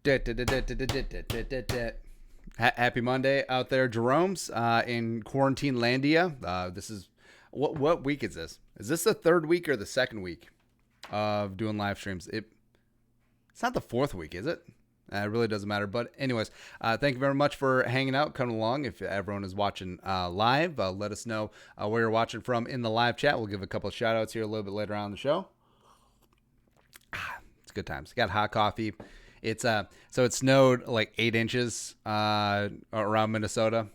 Happy Monday out there, Jeromes, in quarantine landia. This is what week is this? Is this the third week or the second week of doing live streams? It's not the fourth week, is it? It really doesn't matter. But anyways, thank you very much for hanging out, coming along. If everyone is watching live, let us know where you're watching from in the live chat. We'll give a couple of shout outs here a little bit later on in the show. It's good times. Got hot coffee. It's so it snowed like 8 inches around Minnesota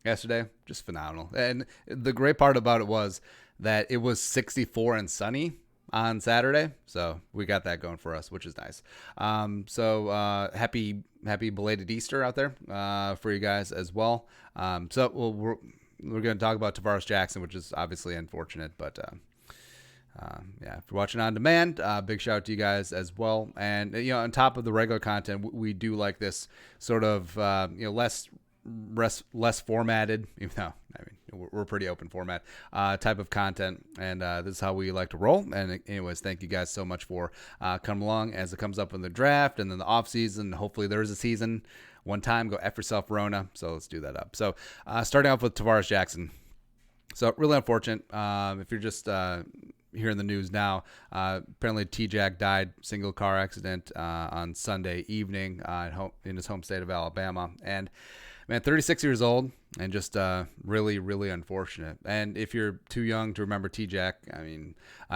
yesterday. Just phenomenal. And the great part about it was that it was 64 and sunny on Saturday, so we got that going for us, which is nice. So happy belated Easter out there for you guys as well. We're going to talk about Tarvaris Jackson, which is obviously unfortunate, but yeah, if you're watching on demand, big shout out to you guys as well. And on top of the regular content, we do like this sort of less formatted, even though we're pretty open format type of content, and this is how we like to roll. And anyways, thank you guys so much for coming along as it comes up in the draft and then the off season. Hopefully there is a season. One time, go F yourself, Rona. So let's do that up. So starting off with Tarvaris Jackson. So really unfortunate. If you're just hearing the news now, apparently T-Jack died single car accident on Sunday evening in his home state of Alabama. And man, 36 years old, and just really, really unfortunate. And if you're too young to remember T-Jack,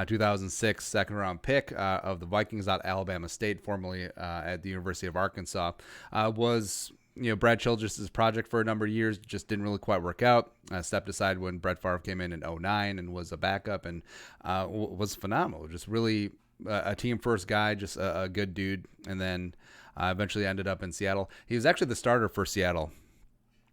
2006 second round pick of the Vikings out of Alabama State, formerly at the University of Arkansas, was Brad Childress' project for a number of years. Just didn't really quite work out. Stepped aside when Brett Favre came in 2009 and was a backup, and was phenomenal. Just really a team first guy, just a good dude. And then eventually ended up in Seattle. He was actually the starter for Seattle.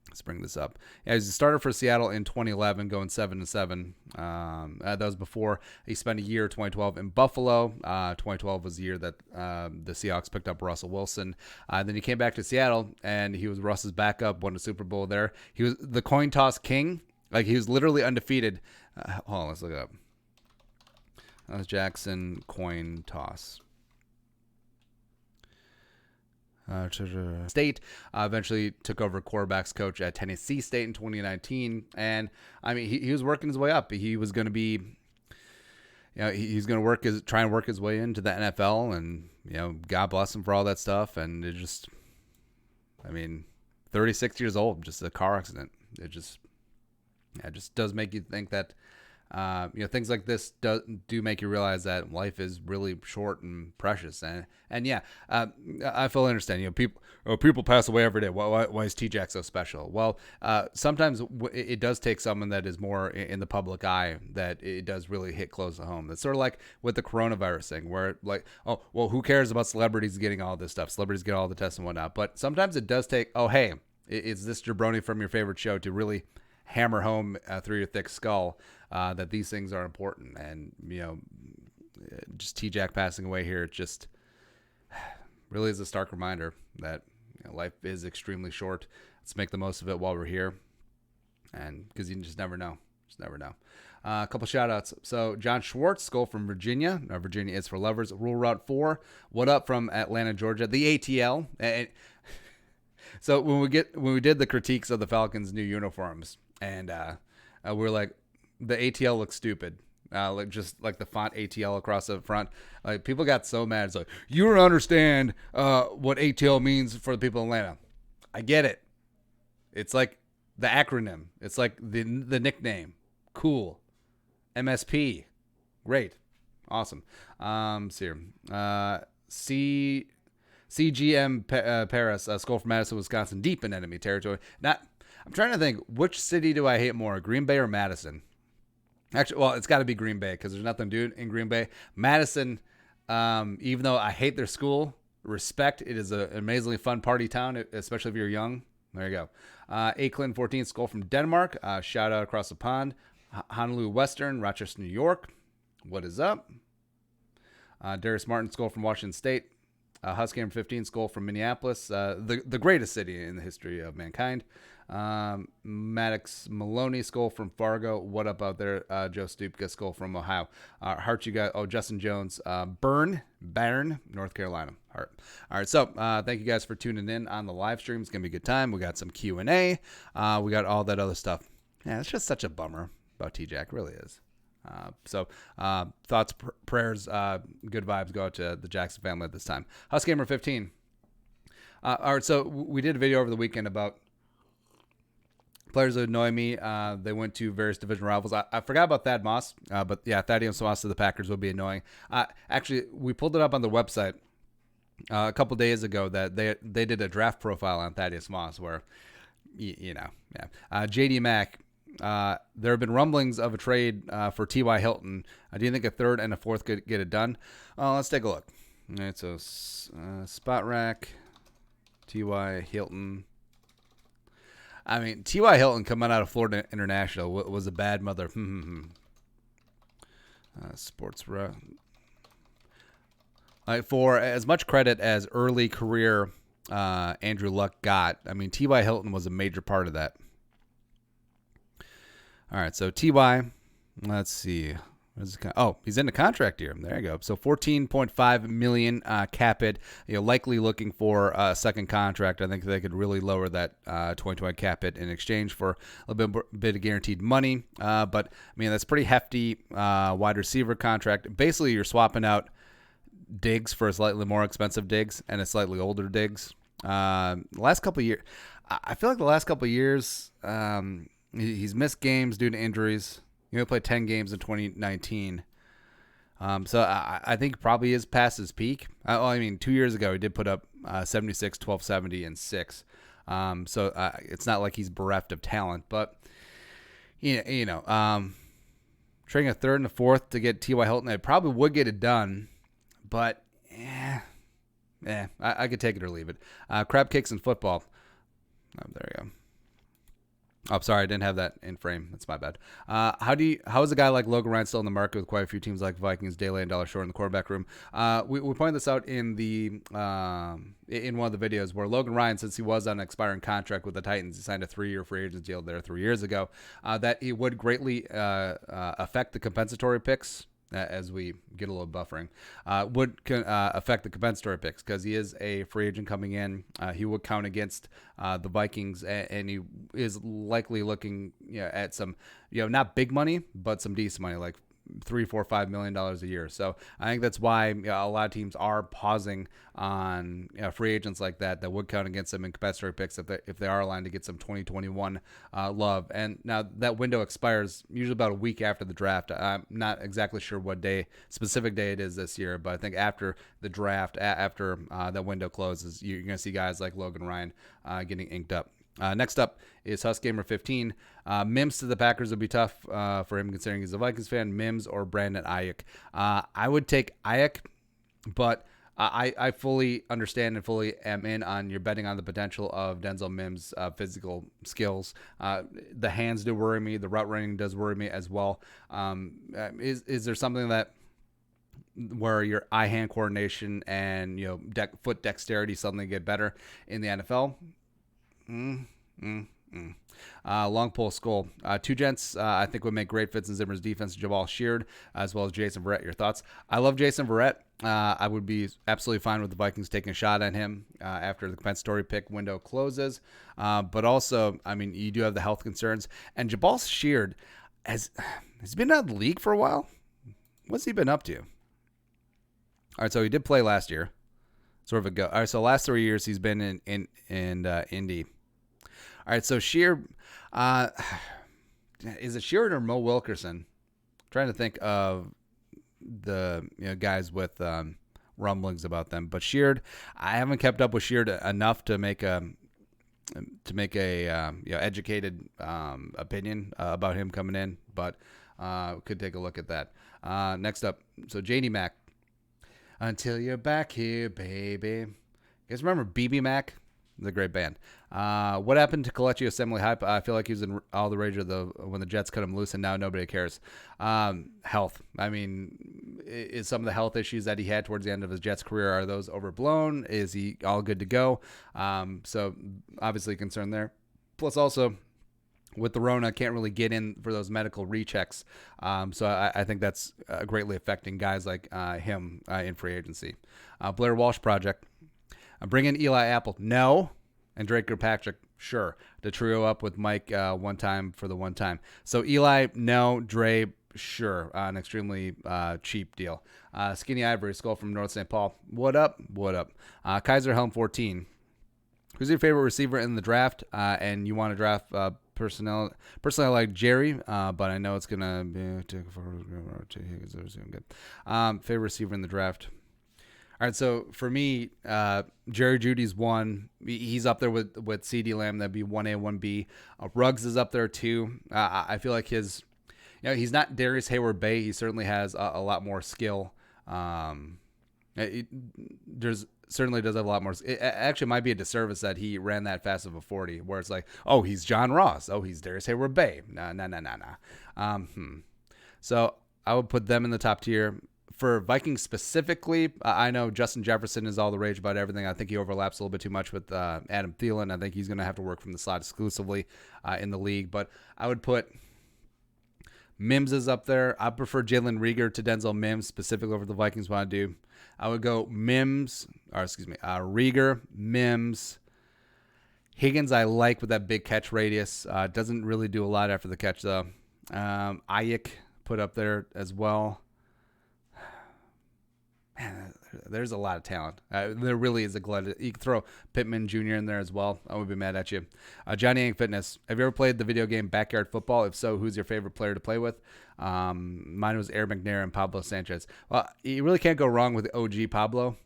Let's bring this up. Yeah, he was the starter for Seattle in 2011, going 7-7. That was before he spent a year, 2012, in Buffalo. 2012 was the year that the Seahawks picked up Russell Wilson. Then he came back to Seattle, and he was Russ's backup, won a Super Bowl there. He was the coin toss king. Like, he was literally undefeated. Hold on, let's look it up. That was Jackson coin toss. State eventually took over quarterbacks coach at Tennessee State in 2019, and he was working his way up. He was going to be, he's going to try and work his way into the NFL, and God bless him for all that stuff. And it just, 36 years old, just a car accident. It just does make you think that. Things like this do make you realize that life is really short and precious, and yeah, I fully understand. People pass away every day. Why is T-Jack so special? Well, sometimes it does take someone that is more in the public eye that it does really hit close to home. It's sort of like with the coronavirus thing, where like, oh well, who cares about celebrities getting all this stuff? Celebrities get all the tests and whatnot, but sometimes it does take. Oh hey, is this jabroni from your favorite show to really hammer home through your thick skull that these things are important. And just T-Jack passing away here, it just really is a stark reminder that life is extremely short. Let's make the most of it while we're here, and because you just never know. A couple shout outs. So John Schwartz, Skull from Virginia. Virginia is for lovers. Rule Route 4. What up from Atlanta, Georgia? The ATL. So when we did the critiques of the Falcons' new uniforms, and we were like, the ATL looks stupid. Just like the font ATL across the front. Like, people got so mad. It's like, you don't understand what ATL means for the people in Atlanta. I get it. It's like the acronym. It's like the nickname. Cool. MSP. Great. Awesome. CGM Paris, Skull from Madison, Wisconsin, deep in enemy territory. I'm trying to think, which city do I hate more, Green Bay or Madison? Actually, well, it's got to be Green Bay because there's nothing to do in Green Bay. Madison, even though I hate their school, respect. It is an amazingly fun party town, especially if you're young. There you go. Aklin 14, Skull from Denmark. Shout out across the pond. Honolulu Western, Rochester, New York. What is up? Darius Martin, Skull from Washington State. Husky 15, Skull from Minneapolis, the greatest city in the history of mankind. Maddox Maloney, Skull from Fargo. What up out there? Joe Stupka, Skull from Ohio. Hart, you got, Justin Jones, Barn, North Carolina. Hart. All right, so thank you guys for tuning in on the live stream. It's going to be a good time. We got some Q&A. We got all that other stuff. Yeah, it's just such a bummer about T-Jack. Really is. Thoughts, prayers, good vibes go out to the Jackson family at this time. Gamer 15. All right, so we did a video over the weekend about players that annoy me. They went to various division rivals. I forgot about Thad Moss, but yeah, Thaddeus Moss to the Packers would be annoying. Actually, we pulled it up on the website a couple days ago that they did a draft profile on Thaddeus Moss where, JD Mack. There have been rumblings of a trade for T.Y. Hilton. Do you think a third and a fourth could get it done? Let's take a look. All right, so Spot Rack, T.Y. Hilton. I mean, T.Y. Hilton coming out of Florida International was a bad mother. Sports Rec. For as much credit as early career Andrew Luck got, I mean, T.Y. Hilton was a major part of that. All right, so T.Y., let's see. He's in the contract year. There you go. So $14.5 million cap it. Likely looking for a second contract. I think they could really lower that 2020 cap it in exchange for a bit of guaranteed money. But I mean, that's pretty hefty wide receiver contract. Basically, you're swapping out Diggs for a slightly more expensive Diggs and a slightly older Diggs. Last couple of years, I feel like the last couple of years. He's missed games due to injuries. He only played 10 games in 2019. So I think probably is past his peak. 2 years ago, he did put up 76, 1270, and 6. So it's not like he's bereft of talent. But, trading a third and a fourth to get T.Y. Hilton, it probably would get it done. But, I could take it or leave it. Crab cakes and football. There you go. Oh, sorry, I didn't have that in frame. That's my bad. How is a guy like Logan Ryan still in the market with quite a few teams like Vikings, Daly, and Dollar Short in the quarterback room? We pointed this out in in one of the videos where Logan Ryan, since he was on an expiring contract with the Titans, he signed a 3-year free agent deal there 3 years ago, that it would greatly affect the compensatory picks. As we get a little buffering, would affect the compensatory picks because he is a free agent coming in. He would count against the Vikings, and he is likely looking at some, not big money, but some decent money, like $3, $4, $5 million a year. So I think that's why a lot of teams are pausing on free agents like that would count against them in compensatory picks if they are aligned to get some 2021 love. And now that window expires usually about a week after the draft. I'm not exactly sure what specific day it is this year, but I think after the draft, after that window closes, you're going to see guys like Logan Ryan getting inked up. Next up is Gamer 15. Mims to the Packers would be tough for him considering he's a Vikings fan. Mims or Brandon Ayuk. I would take Ayuk, but I fully understand and fully am in on your betting on the potential of Denzel Mims' physical skills. The hands do worry me. The route running does worry me as well. Is there something that where your eye-hand coordination and foot dexterity suddenly get better in the NFL? Long pole skull. Two gents I think would make great fits in Zimmer's defense. Jabal Sheard as well as Jason Verrett. Your thoughts? I love Jason Verrett. I would be absolutely fine with the Vikings taking a shot at him after the compensatory pick window closes. But also, I mean, you do have the health concerns. And Jabal Sheard has been out of the league for a while. What's he been up to? All right, so he did play last year. Sort of a go. All right, so last 3 years he's been in Indy. All right, so Sheard, is it Sheard or Mo Wilkerson? I'm trying to think of the guys with rumblings about them, but Sheard, I haven't kept up with Sheard enough to make a educated opinion about him coming in, but could take a look at that. Next up, so JD Mack. Until you're back here, baby. You guys remember BB Mac? The great band. What happened to Kelechi Assembly Hype? I feel like he was in all the rage when the Jets cut him loose, and now nobody cares. Health. I mean, is some of the health issues that he had towards the end of his Jets career, are those overblown? Is he all good to go? So obviously concerned there. Plus, also with the Rona, can't really get in for those medical rechecks. So I think that's greatly affecting guys like him in free agency. Blair Walsh project. Bring in Eli Apple. No. And Drake Kirkpatrick. Sure. To trio up with Mike one time for the one time. So Eli, no. Dre, sure. An extremely cheap deal. Skinny Ivory, Skull from North St. Paul. What up? What up? Kaiser Helm 14. Who's your favorite receiver in the draft? And you want to draft personnel? Personally, I like Jerry, but I know it's going to be good. Favorite receiver in the draft. All right, so for me, Jerry Judy's one. He's up there with CeeDee Lamb. That'd be 1A, 1B. Ruggs is up there too. I feel like he's not Darius Hayward-Bay. He certainly has a lot more skill. There's certainly does have a lot more. It actually might be a disservice that he ran that fast of a 40, where it's like, oh, he's John Ross. Oh, he's Darius Hayward-Bay. Nah. So I would put them in the top tier. For Vikings specifically, I know Justin Jefferson is all the rage about everything. I think he overlaps a little bit too much with Adam Thielen. I think he's going to have to work from the slot exclusively in the league. But I would put Mims is up there. I prefer Jalen Reagor to Denzel Mims, specifically over the Vikings want to do. I would go Reagor, Mims. Higgins I like with that big catch radius. Doesn't really do a lot after the catch, though. Ayuk put up there as well. Man, there's a lot of talent. There really is a glut. You can throw Pittman Jr. in there as well. I would be mad at you. Johnny Yang Fitness. Have you ever played the video game Backyard Football? If so, who's your favorite player to play with? Mine was Air McNair and Pablo Sanchez. Well, you really can't go wrong with OG Pablo.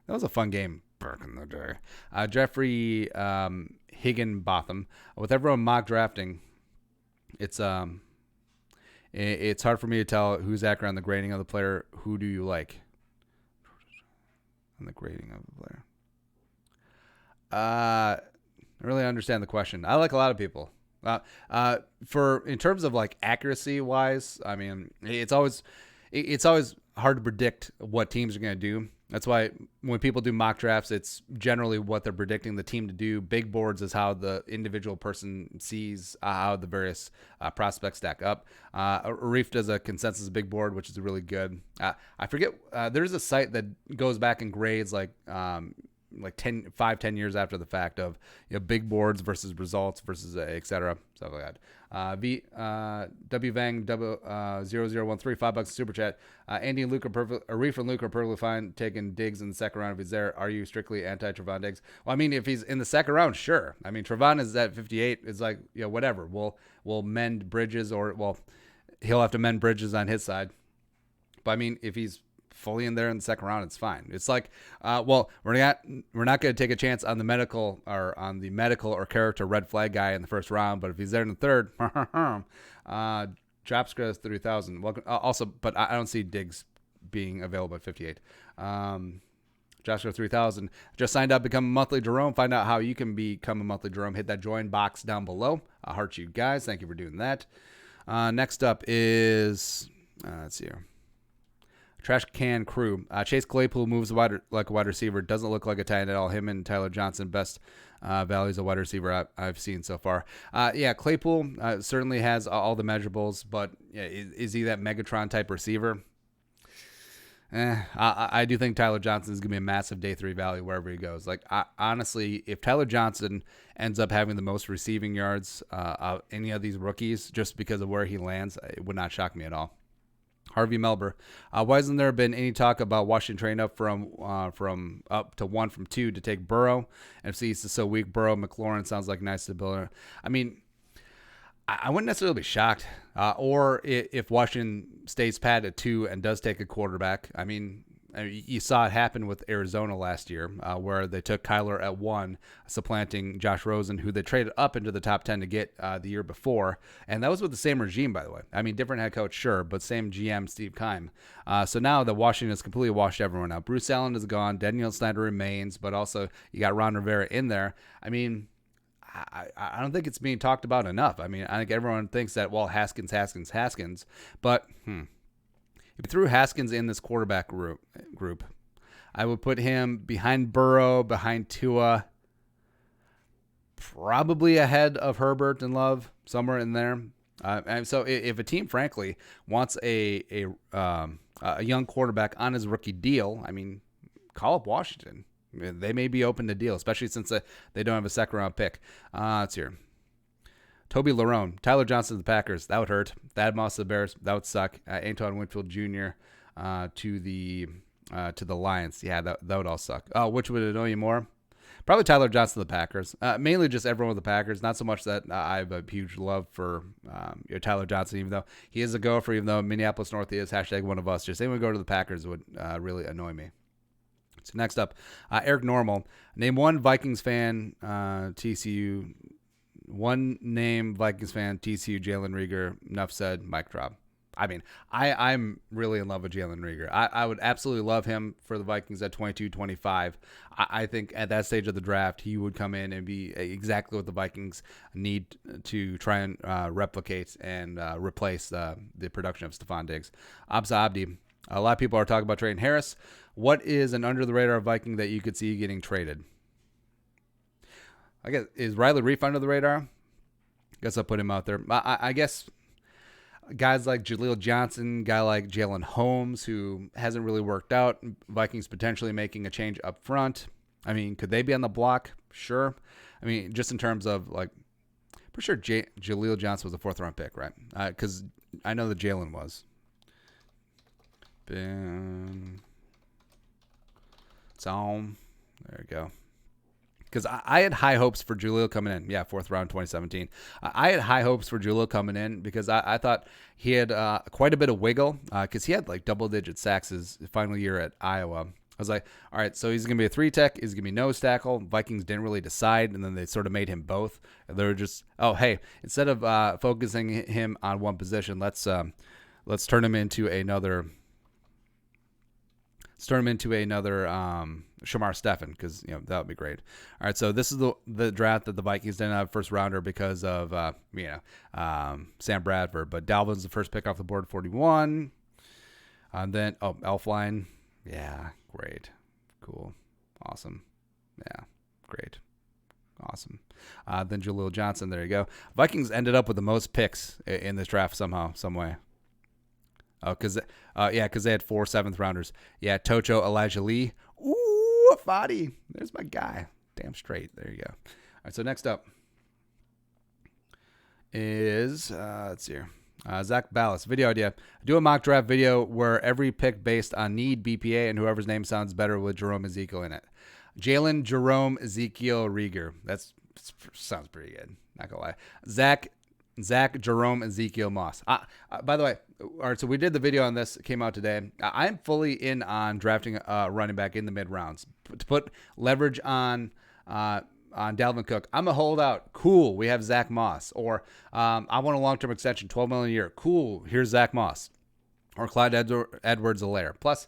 That was a fun game back in the day. Jeffrey Higginbotham. With everyone mock drafting, it's hard for me to tell who's accurate on the grading of the player. Who do you like? On the grading of the player. I really understand the question. I like a lot of people. In terms of like accuracy wise, I mean, it's always hard to predict what teams are going to do. That's why when people do mock drafts, it's generally what they're predicting the team to do. Big boards is how the individual person sees how the various prospects stack up. Arif does a consensus big board, which is really good. I forget, there's a site that goes back and grades like 10 years after the fact of big boards versus results versus et cetera, stuff like that. WVang 0013, $5 super chat. Andy and Luke are perfect. Arif and Luke are perfectly fine taking Diggs in the second round if he's there. Are you strictly anti Trevon Diggs? Well, I mean, if he's in the second round, sure. I mean, Trevon is at 58. It's like, whatever. We'll mend bridges, or he'll have to mend bridges on his side. But I mean, if he's fully in there in the second round, it's fine. It's like, we're not going to take a chance on the medical or character red flag guy in the first round, but if he's there in the third, Dropscra 3000. Welcome. Also, but I don't see Diggs being available at 58. Joshua 3000 just signed up, become a monthly Jerome. Find out how you can become a monthly Jerome. Hit that join box down below. I heart you guys. Thank you for doing that. Next up is, let's see here. Trash Can Crew. Chase Claypool moves like a wide receiver. Doesn't look like a tight end at all. Him and Tyler Johnson, best values of wide receiver I've seen so far. Claypool certainly has all the measurables, but is he that Megatron type receiver? I do think Tyler Johnson is going to be a massive day 3 value wherever he goes. Like, honestly, if Tyler Johnson ends up having the most receiving yards of any of these rookies just because of where he lands, it would not shock me at all. Harvey Melber. Why hasn't there been any talk about Washington trading up from up to 1 from 2 to take Burrow? NFC East is so weak. Burrow, McLaurin sounds like nice stability. I mean, I wouldn't necessarily be shocked. Or if Washington stays pat at 2 and does take a quarterback. I mean, you saw it happen with Arizona last year, where they took Kyler at 1, supplanting Josh Rosen, who they traded up into the top 10 to get the year before. And that was with the same regime, by the way. I mean, different head coach, sure, but same GM, Steve Keim. So now that Washington has completely washed everyone out. Bruce Allen is gone. Daniel Snyder remains, but also you got Ron Rivera in there. I mean, I don't think it's being talked about enough. I mean, I think everyone thinks that, Haskins. But, if you threw Haskins in this quarterback group, I would put him behind Burrow, behind Tua, probably ahead of Herbert and Love, somewhere in there. And so if a team, frankly, wants a young quarterback on his rookie deal, I mean, call up Washington. They may be open to deal, especially since they don't have a second-round pick. Let's hear. Toby Larone, Tyler Johnson of the Packers, that would hurt. Thad Moss of the Bears, that would suck. Antoine Winfield Jr. To the Lions, yeah, that would all suck. Which would annoy you more? Probably Tyler Johnson of the Packers. Mainly just everyone with the Packers. Not so much that I have a huge love for Tyler Johnson, even though he is a gopher, even though Minneapolis North is #one of us. Just anyone go to the Packers would really annoy me. So next up, Eric Normal. Name one Vikings fan, TCU. One name Vikings fan, TCU, Jalen Reagor. Enough said, mic drop. I mean, I'm really in love with Jalen Reagor. I would absolutely love him for the Vikings at 22-25. I think at that stage of the draft, he would come in and be exactly what the Vikings need to try and replicate and replace the production of Stephon Diggs. Absa Abdi. A lot of people are talking about trading Harris. What is an under-the-radar Viking that you could see getting traded? I guess, is Riley Reif under the radar? Guess I'll put him out there. I guess guys like Jaleel Johnson, guy like Jalen Holmes, who hasn't really worked out. Vikings potentially making a change up front. I mean, could they be on the block? Sure. I mean, just in terms of, like, pretty sure Jaleel Johnson was a 4th-round pick, right? Because I know that Jalen was. So, there you go. Because I had high hopes for Jaleel coming in. Yeah, 4th round, 2017. I had high hopes for Jaleel coming in because I thought he had quite a bit of wiggle because he had like double-digit sacks his final year at Iowa. I was like, all right, so he's going to be a 3-tech. He's going to be nose tackle. Vikings didn't really decide, and then they sort of made him both. And they were just, oh, hey, instead of focusing him on one position, let's turn him into another – Shamar Stephen, because that would be great. All right, so this is the draft that the Vikings didn't have first rounder because of Sam Bradford, but Dalvin's the first pick off the board, 41. And then Elfline, yeah, great, cool, awesome, yeah, great, awesome. Then Jaleel Johnson, there you go. Vikings ended up with the most picks in this draft somehow, some way. Oh, because they had 4 7th-rounders. Yeah, Tocho, Elijah Lee. Ooh, Fadi. There's my guy. Damn straight. There you go. All right, so next up is, let's see here. Zach Ballas, video idea. Do a mock draft video where every pick based on need, BPA, and whoever's name sounds better with Jerome Ezekiel in it. Jalen, Jerome, Ezekiel, Reagor. That sounds pretty good. Not going to lie. Zach, Jerome, Ezekiel, Moss. By the way, all right, so we did the video on this. It came out today. I'm fully in on drafting a running back in the mid-rounds. To put leverage on Dalvin Cook. I'm a holdout. Cool, we have Zach Moss. Or I want a long-term extension, $12 million a year. Cool, here's Zach Moss. Or Clyde Edwards-Helaire. Plus,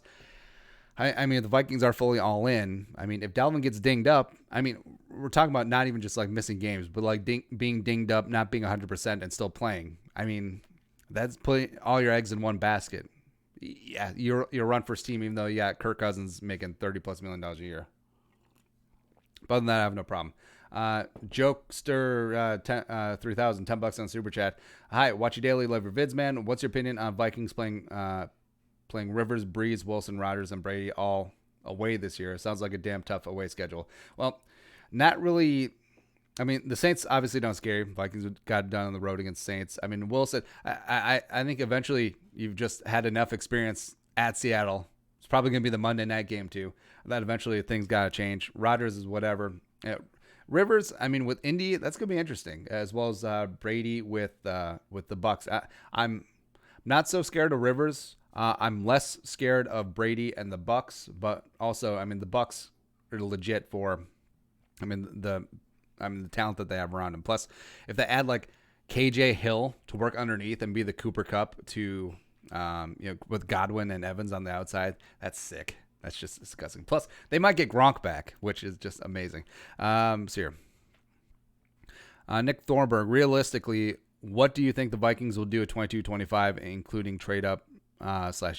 I mean, the Vikings are fully all in. I mean, if Dalvin gets dinged up, I mean, we're talking about not even just like missing games, but like being dinged up, not being 100% and still playing. I mean, that's putting all your eggs in one basket. Yeah, you're run first team, even though you got Kirk Cousins making $30+ million a year. But other than that, I have no problem. Jokester 3000, $10 on Super Chat. Hi, watch you daily, love your vids, man. What's your opinion on Vikings playing Rivers, Breeze, Wilson, Rodgers, and Brady all away this year? It sounds like a damn tough away schedule. Well, not really. I mean, the Saints obviously don't scare you. Vikings got it done on the road against Saints. I mean, Wilson, I think eventually you've just had enough experience at Seattle. It's probably going to be the Monday night game too. That eventually things got to change. Rodgers is whatever. Rivers, I mean, with Indy, that's going to be interesting, as well as Brady with the Bucks. I'm not so scared of Rivers. I'm less scared of Brady and the Bucks, but also, I mean, the Bucks are legit for, the talent that they have around them. Plus, if they add like KJ Hill to work underneath and be the Cooper Kupp to, with Godwin and Evans on the outside, that's sick. That's just disgusting. Plus, they might get Gronk back, which is just amazing. So here, Nick Thornburg. Realistically, what do you think the Vikings will do at 22-25, including trade up /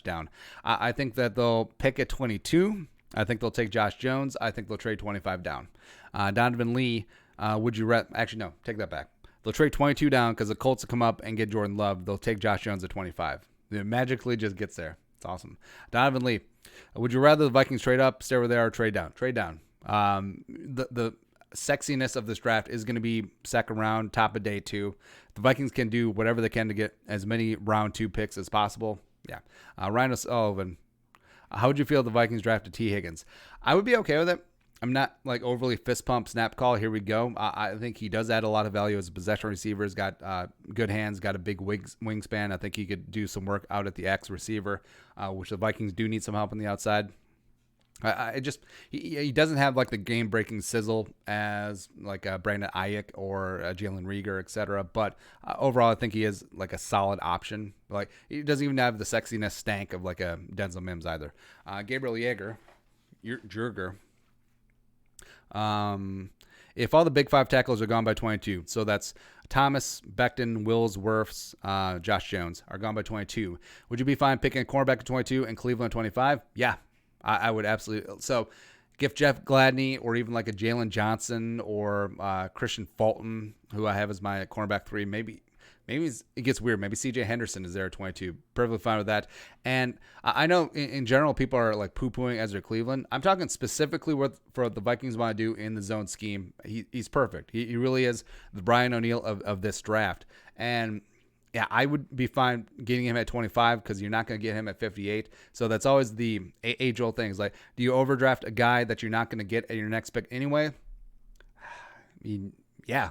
down? I think that they'll pick at 22. I think they'll take Josh Jones. I think they'll trade 25 down. Donovan Lee, Would you actually, no, take that back. They'll trade 22 down because the Colts will come up and get Jordan Love. They'll take Josh Jones at 25. It magically just gets there. It's awesome. Donovan Lee, would you rather the Vikings trade up, stay where they are, or trade down? Trade down. The sexiness of this draft is going to be second round, top of day 2. The Vikings can do whatever they can to get as many round 2 picks as possible. Yeah. Ryan O'Sullivan, how would you feel if the Vikings drafted T. Higgins? I would be okay with it. I'm not like overly fist pump, snap call. Here we go. I think he does add a lot of value as a possession receiver. He's got good hands, got a big wingspan. I think he could do some work out at the X receiver, which the Vikings do need some help on the outside. He doesn't have like the game breaking sizzle as like Brandon Ayuk or Jalen Reagor, etc. But overall, I think he is like a solid option. Like he doesn't even have the sexiness stank of like a Denzel Mims either. Gabriel Jurger. If all the big 5 tackles are gone by 22, so that's Thomas, Becton, Wills, Wirfs, Josh Jones are gone by 22. Would you be fine picking a cornerback at 22 and Cleveland at 25? Yeah, I would absolutely. So if Jeff Gladney or even like a Jalen Johnson or Christian Fulton, who I have as my cornerback 3, maybe it gets weird. Maybe C.J. Henderson is there at 22. Perfectly fine with that. And I know in general people are like poo-pooing Ezra Cleveland. I'm talking specifically for what the Vikings want to do in the zone scheme. He's perfect. He really is the Brian O'Neill of this draft. And yeah, I would be fine getting him at 25 because you're not going to get him at 58. So that's always the age-old things. Like, do you overdraft a guy that you're not going to get at your next pick anyway? I mean, yeah.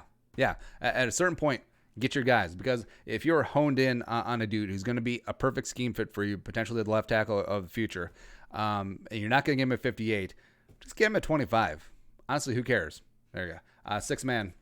At a certain point, get your guys, because if you're honed in on a dude who's going to be a perfect scheme fit for you, potentially the left tackle of the future, and you're not going to get him at 58, just get him at 25. Honestly, who cares? There you go. 6 man,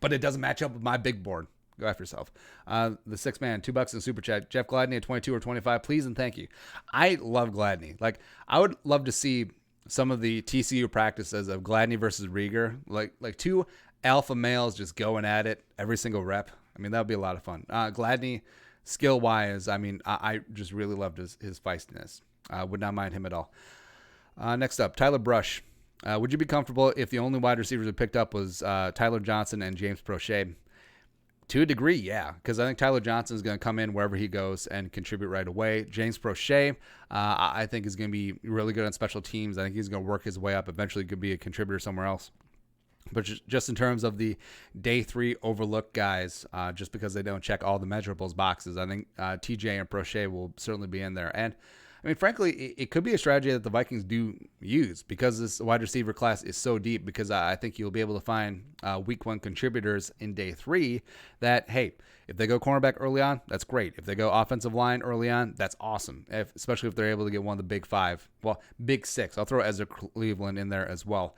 but it doesn't match up with my big board. Go after yourself. The 6 man, $2 in super chat. Jeff Gladney at 22 or 25, please and thank you. I love Gladney. Like, I would love to see some of the TCU practices of Gladney versus Reagor, like 2 alpha males just going at it every single rep. I mean, that would be a lot of fun. Gladney, skill-wise, I mean, I just really loved his feistiness. Would not mind him at all. Next up, Tyler Brush. Would you be comfortable if the only wide receivers we picked up was Tyler Johnson and James Prochet? To a degree, yeah, because I think Tyler Johnson is going to come in wherever he goes and contribute right away. James Prochet, I think, is going to be really good on special teams. I think he's going to work his way up. Eventually could be a contributor somewhere else. But just in terms of the day 3 overlooked guys, just because they don't check all the measurables boxes, I think TJ and Prochet will certainly be in there. And I mean, frankly, it could be a strategy that the Vikings do use because this wide receiver class is so deep, because I think you'll be able to find week 1 contributors in day 3 that, hey, if they go cornerback early on, that's great. If they go offensive line early on, that's awesome, especially if they're able to get one of the big 5. Well, big 6. I'll throw Ezra Cleveland in there as well.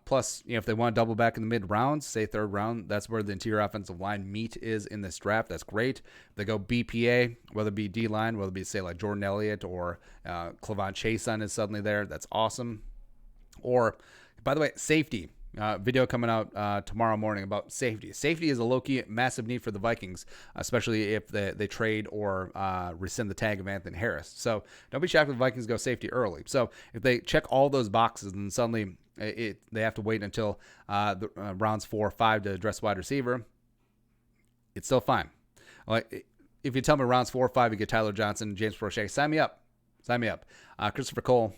Plus, if they want to double back in the mid rounds, say 3rd round, that's where the interior offensive line meat is in this draft. That's great. If they go BPA, whether it be D-line, whether it be, say, like Jordan Elliott or Clavon Chason is suddenly there. That's awesome. Or, by the way, safety. Video coming out tomorrow morning about safety. Safety is a low-key massive need for the Vikings, especially if they trade or rescind the tag of Anthony Harris. So don't be shocked if the Vikings go safety early. So if they check all those boxes and suddenly they have to wait until the rounds 4 or 5 to address wide receiver, it's still fine. Like, if you tell me rounds 4 or 5 you get Tyler Johnson, James Prochet, sign me up. Christopher Cole.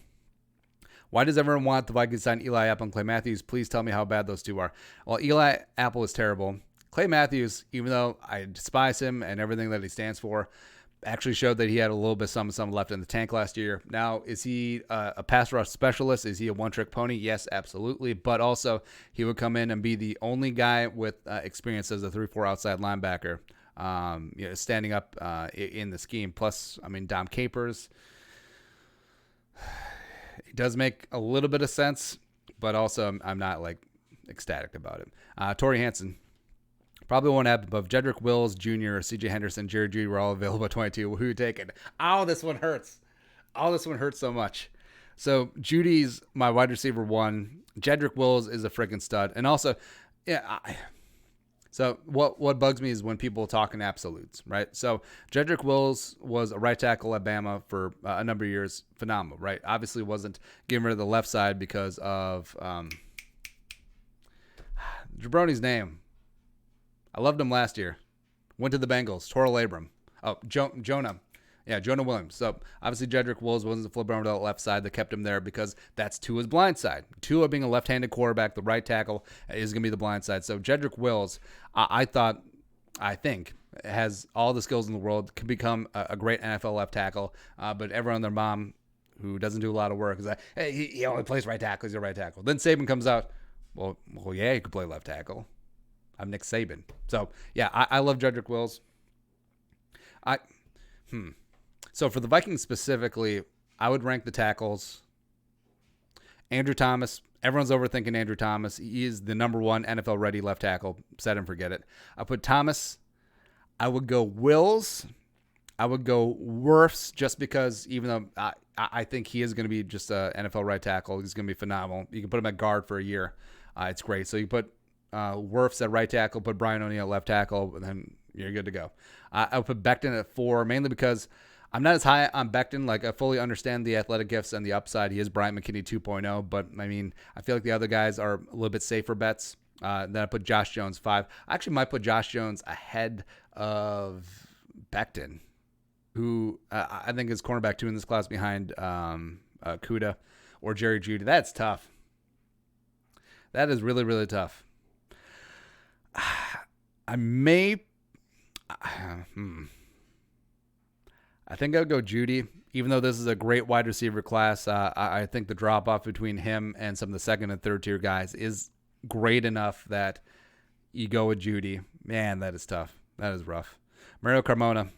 Why does everyone want the Vikings to sign Eli Apple and Clay Matthews? Please tell me how bad those 2 are. Well, Eli Apple is terrible. Clay Matthews, even though I despise him and everything that he stands for, actually showed that he had a little bit some left in the tank last year. Now, is he a pass rush specialist? Is he a one-trick pony? Yes, absolutely. But also, he would come in and be the only guy with experience as a 3-4 outside linebacker, standing up in the scheme. Plus, I mean, Dom Capers, it does make a little bit of sense, but also I'm not like ecstatic about it. Torrey Hansen probably won't happen, but if Jedrick Wills Jr., C.J. Henderson, Jerry Judy were all available at 22, who you taking? Oh, this one hurts. So much. So Judy's my wide receiver 1. Jedrick Wills is a freaking stud, and also, yeah. So what bugs me is when people talk in absolutes, right? So Jedrick Wills was a right tackle at Alabama for a number of years. Phenomenal, right? Obviously wasn't given rid of the left side because of Jabroni's name. I loved him last year. Went to the Bengals. Torrell Abram. Oh, Jonah. Yeah, Jonah Williams. So obviously Jedrick Wills wasn't flipping over to the left side. They kept him there because that's Tua's blind side. Tua being a left-handed quarterback, the right tackle is going to be the blind side. So Jedrick Wills, I think, has all the skills in the world, could become a great NFL left tackle. But everyone and their mom who doesn't do a lot of work is like, hey, he only plays right tackle. He's a right tackle. Then Saban comes out, well, yeah, he could play left tackle. I'm Nick Saban. So, yeah, I love Jedrick Wills. So for the Vikings specifically, I would rank the tackles. Andrew Thomas. Everyone's overthinking Andrew Thomas. He is the number one NFL-ready left tackle. Set and forget it. I put Thomas. I would go Wills. I would go Wirfs just because even though I think he is going to be just an NFL right tackle, he's going to be phenomenal. You can put him at guard for a year. It's great. So you put Wirfs at right tackle, put Brian O'Neill at left tackle, and then you're good to go. I would put Becton at 4, mainly because I'm not as high on Becton. Like, I fully understand the athletic gifts and the upside. He is Bryant McKinney 2.0, but, I mean, I feel like the other guys are a little bit safer bets. Then I put Josh Jones 5. I actually might put Josh Jones ahead of Becton, who I think is cornerback 2 in this class behind Kuda or Jerry Jeudy. That's tough. That is really, really tough. I think I'll go Jeudy. Even though this is a great wide receiver class, I think the drop-off between him and some of the second and third-tier guys is great enough that you go with Jeudy. Man, that is tough. That is rough. Mario Carmona.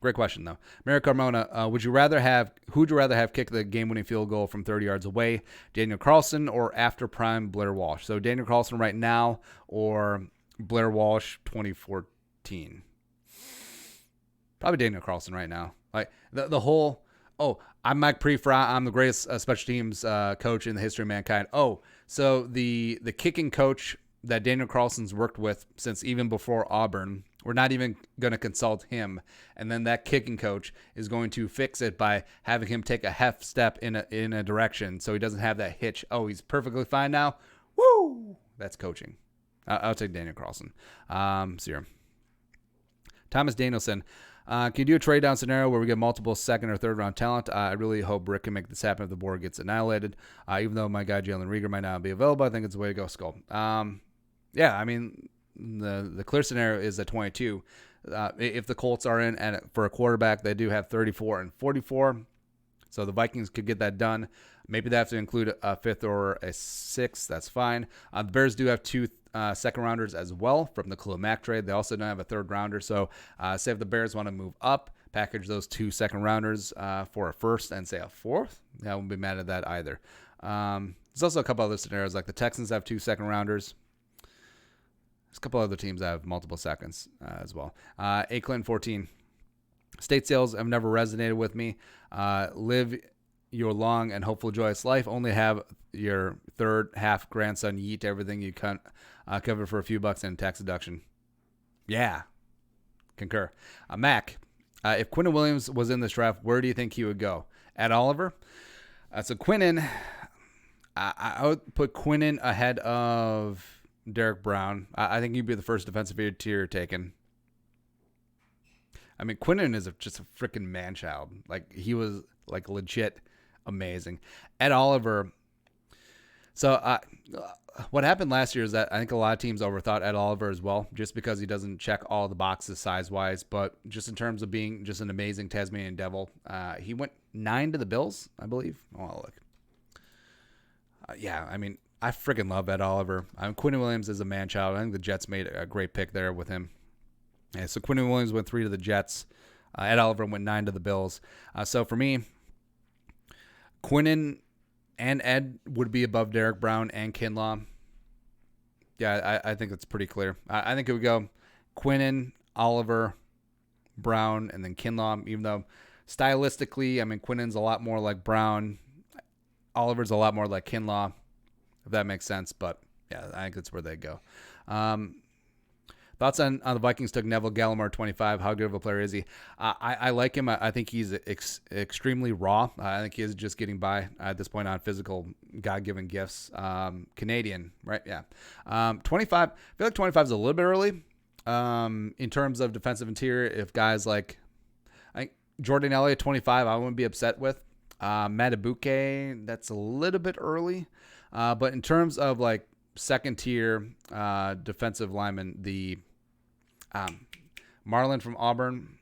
Great question, though. Mario Carmona, who'd you rather have kick the game-winning field goal from 30 yards away, Daniel Carlson or after prime Blair Walsh? So Daniel Carlson right now or Blair Walsh 2014? Probably Daniel Carlson right now. Like the whole, I'm Mike Prefra. I'm the greatest special teams coach in the history of mankind. So the kicking coach that Daniel Carlson's worked with since even before Auburn, we're not even going to consult him. And then that kicking coach is going to fix it by having him take a half step in a direction so he doesn't have that hitch. He's perfectly fine now. Woo! That's coaching. I'll take Daniel Carlson. Sear. Thomas Danielson. Can you do a trade down scenario where we get multiple second or third round talent? I really hope Rick can make this happen if the board gets annihilated. Even though my guy Jalen Rieger might not be available, I think it's the way to go, Skull. Yeah, I mean, the clear scenario is at 22. If the Colts are in and for a quarterback, they do have 34 and 44. So the Vikings could get that done. Maybe they have to include a 5th or a 6th. That's fine. The Bears do have 2 second rounders as well from the Khalil Mack trade. They also don't have a 3rd rounder. So say if the Bears want to move up, package those 2 second rounders for a 1st and say a 4th, I wouldn't be mad at that either. There's also a couple other scenarios, like the Texans have 2 second rounders. There's a couple other teams that have multiple seconds as well. A. Clinton 14. State sales have never resonated with me. Live your long and hopeful joyous life. Only have your third half grandson yeet everything you can cover for a few bucks and tax deduction. Yeah. Concur. Mac, if Quinnen Williams was in this draft, where do you think he would go? At Oliver? So Quinnen, I would put Quinnen ahead of Derek Brown. I think he'd be the first defensive tier taken. I mean, Quinnen is just a freaking man-child. Like, he was, like, legit amazing. Ed Oliver. So, what happened last year is that I think a lot of teams overthought Ed Oliver as well, just because he doesn't check all the boxes size-wise. But just in terms of being just an amazing Tasmanian devil, he went 9 to the Bills, I believe. Oh, look. Yeah, I mean, I freaking love Ed Oliver. Quinnen Williams is a man-child. I think the Jets made a great pick there with him. Yeah, so Quinnen Williams went 3 to the Jets. Ed Oliver went 9 to the Bills. So for me, Quinnen and Ed would be above Derek Brown and Kinlaw. Yeah, I think that's pretty clear. I think it would go Quinnen, Oliver, Brown, and then Kinlaw, even though stylistically, I mean, Quinnen's a lot more like Brown. Oliver's a lot more like Kinlaw, if that makes sense. But, yeah, I think that's where they go. Thoughts on the Vikings took Neville Gallimore 25. How good of a player is he? I like him. I think he's extremely raw. I think he is just getting by at this point on physical God-given gifts. Canadian, right? Yeah. 25. I feel like 25 is a little bit early in terms of defensive interior. If guys like Jordan Elliott 25, I wouldn't be upset with. Matabuke, that's a little bit early. But in terms of like second tier defensive lineman, the Marlin from Auburn,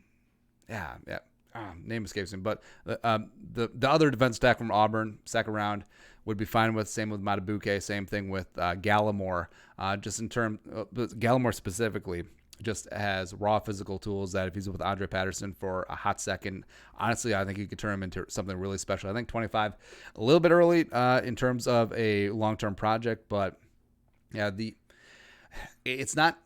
yeah. Name escapes me, but the other defense tackle from Auburn, second round, would be fine with. Same with Matabuke, same thing with Gallimore. Just in terms, Gallimore specifically just has raw physical tools that if he's with Andre Patterson for a hot second, honestly, I think he could turn him into something really special. I think 25, a little bit early in terms of a long-term project, but yeah, it's not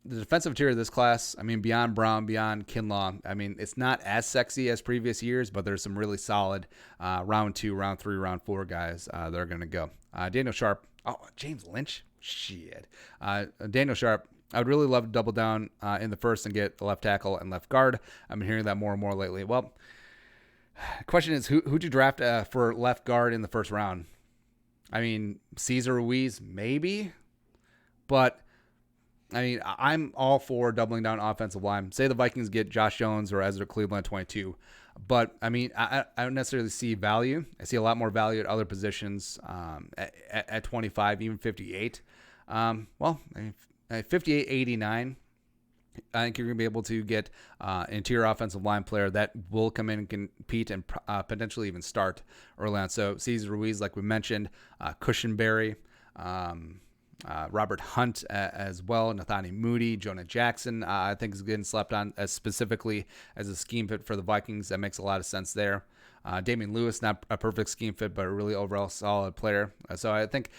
the defensive tier of this class. I mean, beyond Brown, beyond Kinlaw, I mean, it's not as sexy as previous years, but there's some really solid round 2, round 3, round 4 guys that are going to go. Daniel Sharp. Oh, James Lynch? Shit. Daniel Sharp. I would really love to double down in the first and get left tackle and left guard. I've been hearing that more and more lately. Well, question is, who'd you draft for left guard in the first round? I mean, Cesar Ruiz, maybe. But, I mean, I'm all for doubling down offensive line. Say the Vikings get Josh Jones or Ezra Cleveland at 22. But, I mean, I don't necessarily see value. I see a lot more value at other positions at 25, even 58. Well, I mean, 58, 89, I think you're going to be able to get an interior offensive line player that will come in and compete and potentially even start early on. So Cesar Ruiz, like we mentioned, Cushenberry, Robert Hunt as well, Nathani Moody, Jonah Jackson, I think is getting slept on as specifically as a scheme fit for the Vikings. That makes a lot of sense there. Damian Lewis, not a perfect scheme fit, but a really overall solid player. So I think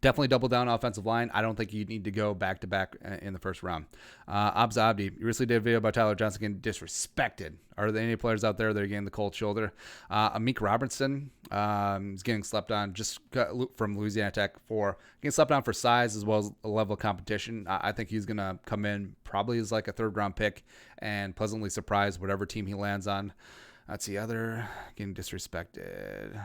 definitely double down offensive line. I don't think you need to go back-to-back in the first round. Abs Abdi, you recently did a video about Tyler Johnson getting disrespected. Are there any players out there that are getting the cold shoulder? Amik Robertson is getting slept on just from Louisiana Tech for getting slept on for size as well as a level of competition. I think he's going to come in probably as like a third-round pick and pleasantly surprise whatever team he lands on. That's the other getting disrespected.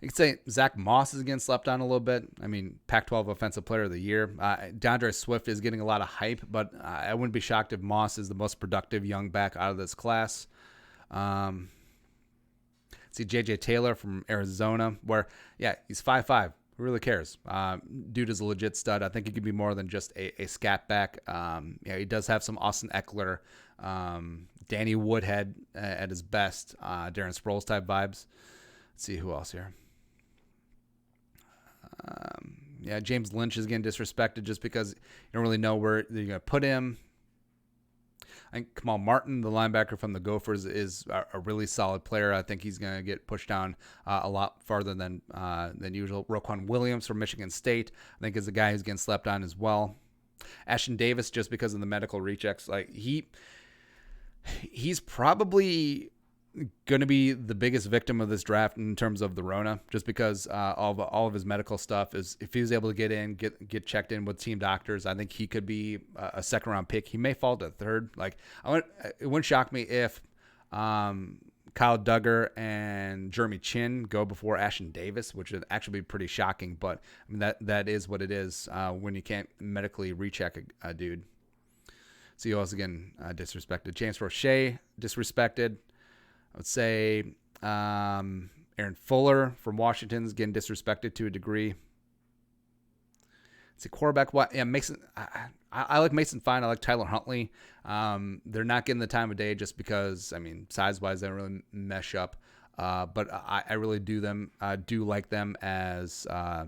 You could say Zach Moss is getting slept on a little bit. I mean, Pac-12 Offensive Player of the Year. DeAndre Swift is getting a lot of hype, but I wouldn't be shocked if Moss is the most productive young back out of this class. See J.J. Taylor from Arizona, where, yeah, he's 5'5". Who really cares? Dude is a legit stud. I think he could be more than just a scat back. He does have some Austin Eckler, Danny Woodhead at his best, Darren Sproles type vibes. Let's see who else here. James Lynch is getting disrespected just because you don't really know where you're going to put him. I think Kamal Martin, the linebacker from the Gophers, is a really solid player. I think he's going to get pushed down a lot farther than usual. Roquan Williams from Michigan State, I think, is a guy who's getting slept on as well. Ashton Davis, just because of the medical rechecks, like he's probably going to be the biggest victim of this draft in terms of the Rona, just because all of his medical stuff is, if he was able to get checked in with team doctors, I think he could be a second round pick. He may fall to third. Like, it wouldn't shock me if Kyle Duggar and Jeremy Chin go before Ashton Davis, which would actually be pretty shocking. But I mean, that is what it is when you can't medically recheck a dude. So you also again disrespected. James Roche disrespected. I would say Aaron Fuller from Washington's getting disrespected to a degree. It's a quarterback. Yeah, Mason. I like Mason fine. I like Tyler Huntley. They're not getting the time of day just because, I mean, size-wise, they don't really mesh up. But I really do like them as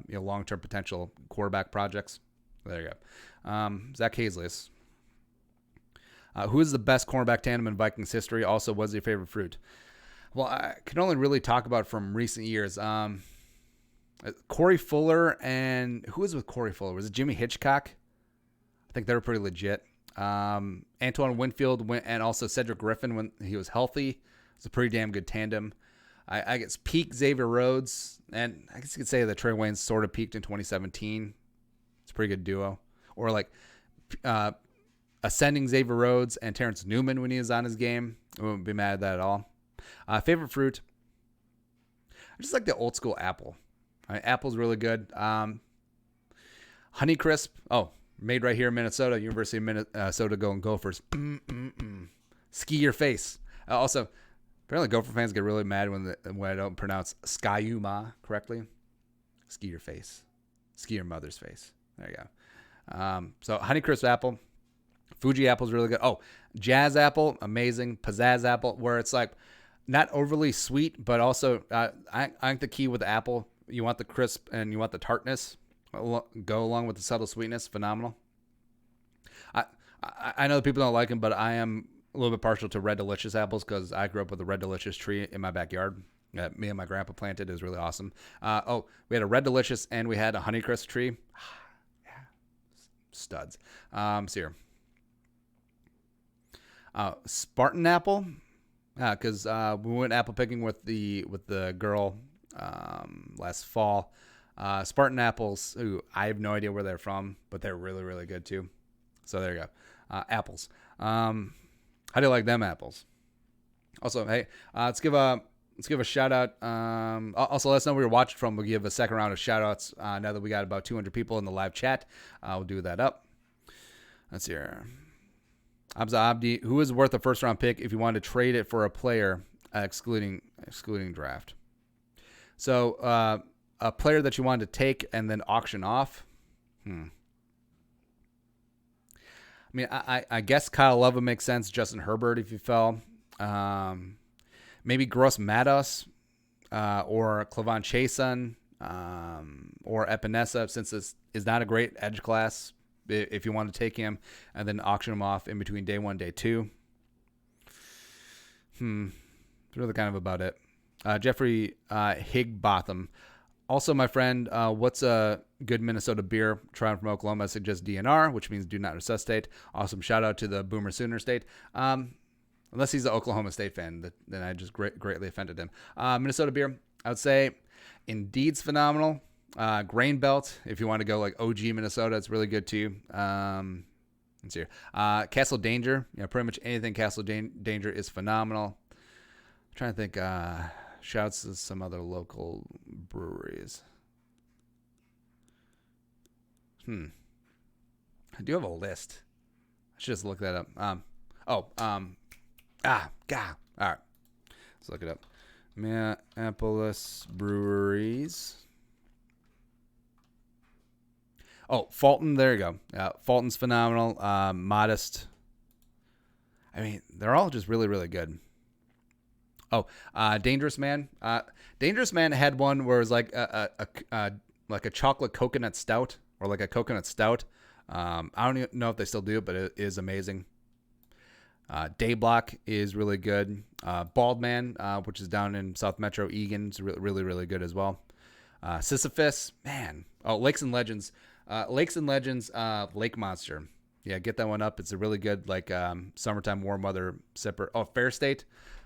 long-term potential quarterback projects. There you go. Zach Hazlius. Who is the best cornerback tandem in Vikings history? Also, what's your favorite fruit? Well, I can only really talk about from recent years. Corey Fuller and who was with Corey Fuller? Was it Jimmy Hitchcock? I think they were pretty legit. Antoine Winfield and also Cedric Griffin when he was healthy. It's a pretty damn good tandem. I guess peak Xavier Rhodes, and I guess you could say that Trey Waynes sort of peaked in 2017. It's a pretty good duo. or like ascending Xavier Rhodes and Terrence Newman when he is on his game. I wouldn't be mad at that at all. Favorite fruit? I just like the old school apple. Apple's really good. Honeycrisp. Oh, made right here in Minnesota. University of Minnesota going Gophers. Ski your face. Also, apparently Gopher fans get really mad when I don't pronounce Skyuma correctly. Ski your face. Ski your mother's face. There you go. So Honeycrisp apple. Fuji apple is really good. Oh, Jazz apple, amazing. Pizzazz apple, where it's like not overly sweet, but also I think the key with the apple, you want the crisp and you want the tartness go along with the subtle sweetness. Phenomenal. I know that people don't like them, but I am a little bit partial to Red Delicious apples because I grew up with a Red Delicious tree in my backyard that me and my grandpa planted. It was really awesome. We had a Red Delicious and we had a Honeycrisp tree. Yeah, studs. So here. Spartan apple, because we went apple picking with the girl last fall. Spartan apples, ooh, I have no idea where they're from, but they're really, really good too. So there you go. Apples. How do you like them apples? Also, hey, let's give a shout out. Also, let us know where you're watching from. We'll give a second round of shout outs now that we got about 200 people in the live chat. We'll do that up. Let's see here. Abza Abdi, who is worth a first round pick if you wanted to trade it for a player, excluding draft? So a player that you wanted to take and then auction off. I mean, I guess Kyle Love would make sense. Justin Herbert if you fell. Maybe Gross Matos or Clavon Chason or Epinesa, since this is not a great edge class. If you want to take him and then auction him off in between day 1, day 2. It's really kind of about it. Jeffrey Higbotham. Also, my friend, what's a good Minnesota beer? Trying from Oklahoma. I suggest DNR, which means do not resuscitate. Awesome shout out to the Boomer Sooner State. Unless he's an Oklahoma State fan, then I just greatly offended him. Minnesota beer, I would say Indeed's phenomenal. Grain Belt, if you want to go like OG Minnesota, it's really good too. Let's see here. Castle Danger, pretty much anything Castle Danger is phenomenal. I'm trying to think. Shouts to some other local breweries. I do have a list. I should just look that up. All right. Let's look it up. Minneapolis breweries. Oh, Fulton. There you go. Fulton's phenomenal. Modest. I mean, they're all just really, really good. Oh, Dangerous Man. Dangerous Man had one where it was like a chocolate coconut stout or like a coconut stout. I don't even know if they still do it, but it is amazing. Dayblock is really good. Bald Man, which is down in South Metro Egan, is really, really, really good as well. Sisyphus, man. Oh, Lakes and Legends. Lake Monster. Yeah, get that one up. It's a really good like summertime warm weather sipper. Oh, Fair State.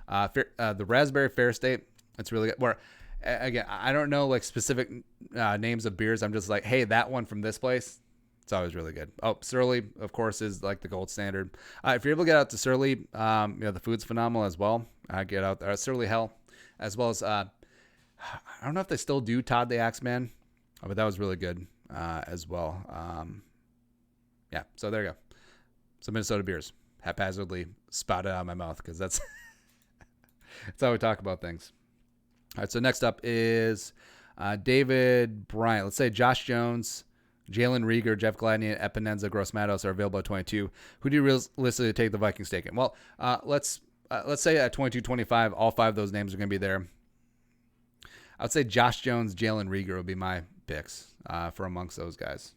The Raspberry Fair State. It's really good. Where again, I don't know like specific names of beers. I'm just like, hey, that one from this place. It's always really good. Oh, Surly, of course, is like the gold standard. If you're able to get out to Surly, the food's phenomenal as well. Get out there. Surly Hell, as well as I don't know if they still do Todd the Axeman, but that was really good as well. Yeah, so there you go. Some Minnesota beers, haphazardly spouted out of my mouth because that's that's how we talk about things. All right, so next up is David Bryant. Let's say Josh Jones, Jalen Rieger, Jeff Gladney, and Epinenza Gross Matos are available at 22. Who do you realistically take the Vikings taking? Well, let's say at 22-25, all 5 of those names are going to be there. I would say Josh Jones, Jalen Rieger would be my picks for amongst those guys.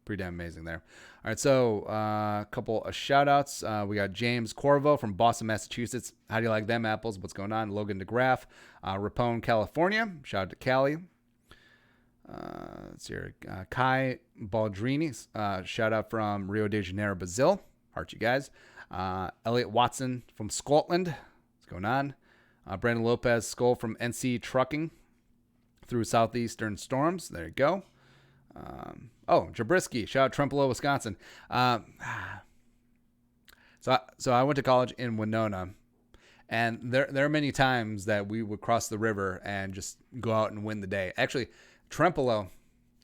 Pretty damn amazing there. All right, so a couple of shout-outs. We got James Corvo from Boston, Massachusetts. How do you like them apples? What's going on? Logan DeGraff, Rapone, California. Shout out to Cali. Let's see here. Kai Baldrini. Shout out from Rio de Janeiro, Brazil. Heart you guys. Elliot Watson from Scotland. What's going on? Brandon Lopez Skull from NC Trucking through Southeastern Storms. There you go. Jabrisky. Shout out Trempealeau, Wisconsin. So I went to college in Winona, and there are many times that we would cross the river and just go out and win the day. Actually, Trempealeau,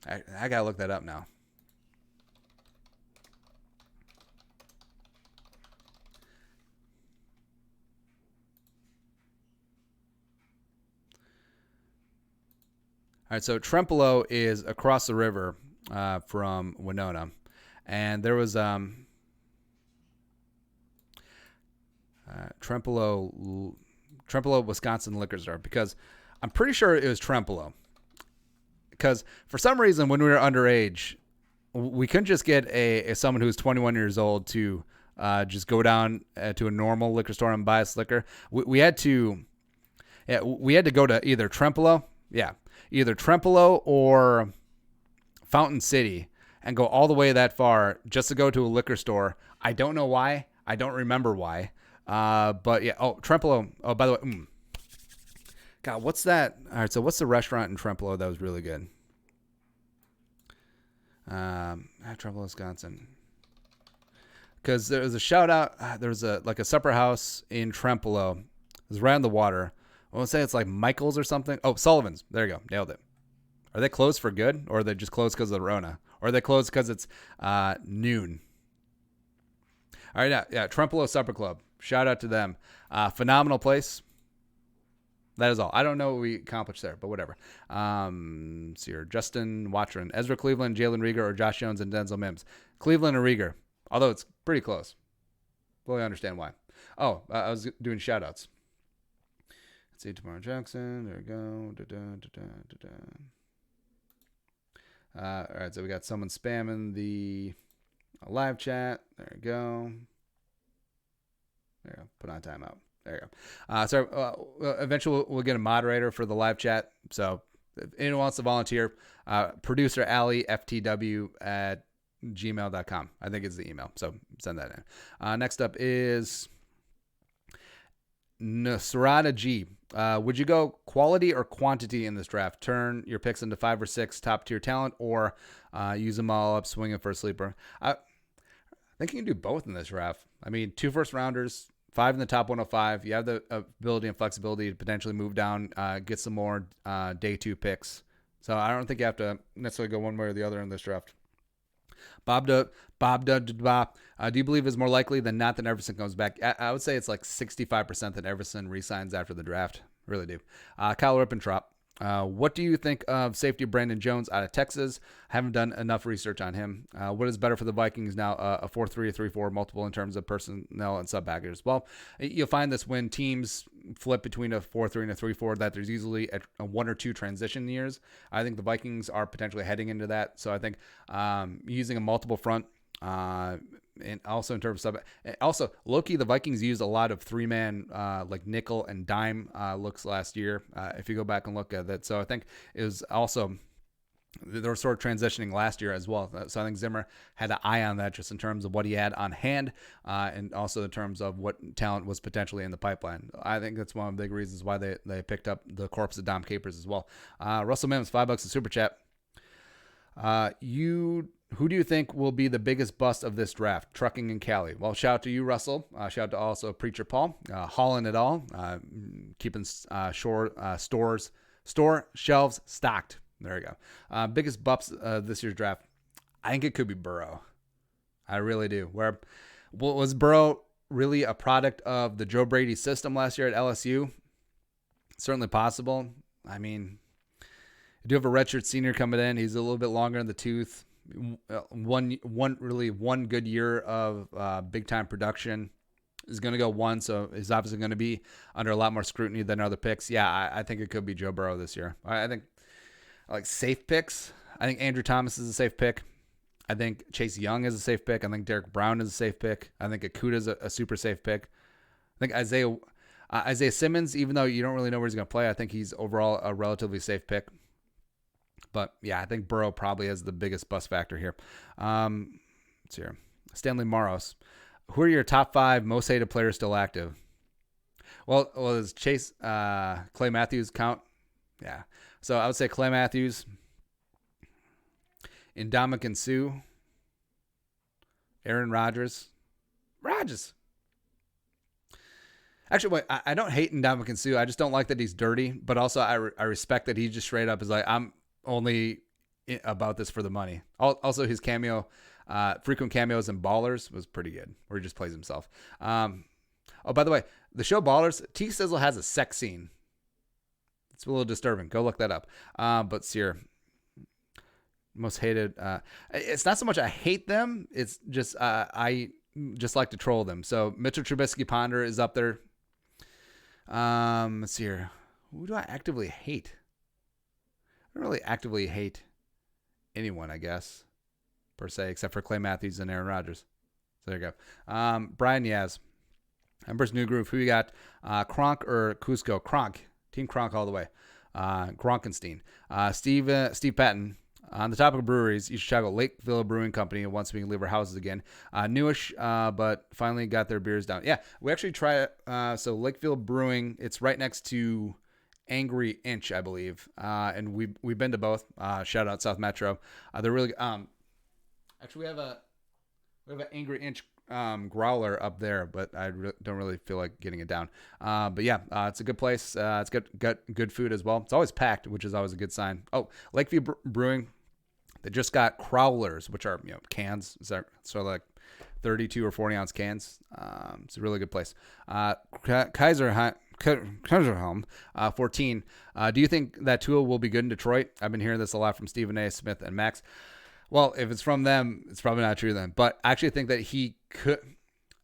I gotta look that up now. All right, so Trempealeau is across the river from Winona, and there was Trempealeau, Wisconsin liquor store, because I'm pretty sure it was Trempealeau. Because for some reason, when we were underage, we couldn't just get someone who's 21 years old to just go down to a normal liquor store and buy us liquor. We had to go to either Trempealeau or Fountain City and go all the way that far just to go to a liquor store. I don't know why. I don't remember why. But yeah. Oh, Trempealeau. Oh, by the way. God, what's that? All right. So what's the restaurant in Trempealeau that was really good? Trempealeau, Wisconsin. Because there was a shout out. There was a supper house in Trempealeau. It was right on the water. I want to say it's like Michael's or something. Oh, Sullivan's. There you go. Nailed it. Are they closed for good, or are they just closed because of the Rona? Or are they closed because it's noon? All right, yeah, Trempealeau Supper Club. Shout out to them. Phenomenal place. That is all. I don't know what we accomplished there, but whatever. Let's see here. Justin Watron, Ezra Cleveland, Jalen Rieger, or Josh Jones and Denzel Mims. Cleveland or Rieger, although it's pretty close. Fully understand why. Oh, I was doing shout outs. Let's see, Tarvaris Jackson. There we go. All right, so we got someone spamming the live chat. There we go. There you go. Put on timeout. There you go. Eventually we'll get a moderator for the live chat. So if anyone wants to volunteer, producer Allie FTW at gmail.com. I think it's the email. So send that in. Next up is Nasrata G. Would you go quality or quantity in this draft? Turn your picks into 5 or 6 top tier talent, or use them all up swinging for a sleeper? I think you can do both in this draft. I mean, 2 first rounders, 5 in the top 105. You have the ability and flexibility to potentially move down, get some more day 2 picks. So I don't think you have to necessarily go one way or the other in this draft. Do you believe it's more likely than not that Everson comes back? I would say it's like 65% that Everson resigns after the draft. Really do. Kyle Rippentrop. What do you think of safety Brandon Jones out of Texas? Haven't done enough research on him. What is better for the Vikings now, a 4-3, a 3-4, multiple in terms of personnel and sub-packages? Well, you'll find this when teams flip between a 4-3 and a 3-4, that there's usually a 1 or 2 transition years. I think the Vikings are potentially heading into that. So I think using a multiple front, and also in terms of also Loki, the Vikings used a lot of 3-man like nickel and dime looks last year. If you go back and look at that, so I think it was also they were sort of transitioning last year as well. So I think Zimmer had an eye on that just in terms of what he had on hand, and also in terms of what talent was potentially in the pipeline. I think that's one of the big reasons why they picked up the corpse of Dom Capers as well. Russell Mims, $5 a super chat. Who do you think will be the biggest bust of this draft? Trucking and Cali. Well, shout out to you, Russell. Shout out to also Preacher Paul. Hauling it all. Keeping store shelves stocked. There we go. Biggest busts this year's draft. I think it could be Burrow. I really do. Was Burrow really a product of the Joe Brady system last year at LSU? Certainly possible. I mean, you do have a redshirt senior coming in. He's a little bit longer in the tooth. One good year of big time production is going to go one, so he's obviously going to be under a lot more scrutiny than other picks. Yeah, I think it could be Joe Burrow this year. I think like safe picks. I think Andrew Thomas is a safe pick. I think Chase Young is a safe pick. I think Derek Brown is a safe pick. I think Okuda is a super safe pick. I think Isaiah Simmons, even though you don't really know where he's going to play, I think he's overall a relatively safe pick. But yeah, I think Burrow probably has the biggest bust factor here. Let's see here. Stanley Maros. Who are your top 5 most hated players still active? Well, does Chase Clay Matthews count? Yeah. So I would say Clay Matthews. Ndamukong Suh, Aaron Rodgers. Actually, wait, I don't hate Ndamukong Suh. I just don't like that he's dirty. But also, I respect that he just straight up is like, I'm only about this for the money. Also, his cameo, frequent cameos in Ballers was pretty good, where he just plays himself. Oh, by the way, the show Ballers, T Sizzle has a sex scene. It's a little disturbing. Go look that up. But Sear, most hated. It's not so much I hate them. It's just I just like to troll them. So Mitchell Trubisky Ponder is up there. Let's see here. Who do I actively hate? I don't really actively hate anyone, I guess, per se, except for Clay Matthews and Aaron Rodgers. So there you go. Brian Yaz. Ember's New Groove. Who you got? Kronk or Cusco? Kronk. Team Kronk all the way. Gronkenstein. Steve Patton. On the topic of breweries, you should check out Lakeville Brewing Company once we can leave our houses again. Newish, but finally got their beers down. Yeah, we actually try it. So Lakeville Brewing, it's right next to Angry Inch, I believe. And we've been to both. Shout out South Metro. They're really actually we have an Angry Inch growler up there, but I don't really feel like getting it down. But yeah, it's a good place. It's got good food as well. It's always packed, which is always a good sign. Oh, Lakeview Brewing. They just got crowlers, which are cans. So like 32 or 40 ounce cans. It's a really good place. Kaiserhelm 14. Do you think that Tua will be good in Detroit? I've been hearing this a lot from Stephen A. Smith and Max. Well, if it's from them, it's probably not true then. But I actually think that he could.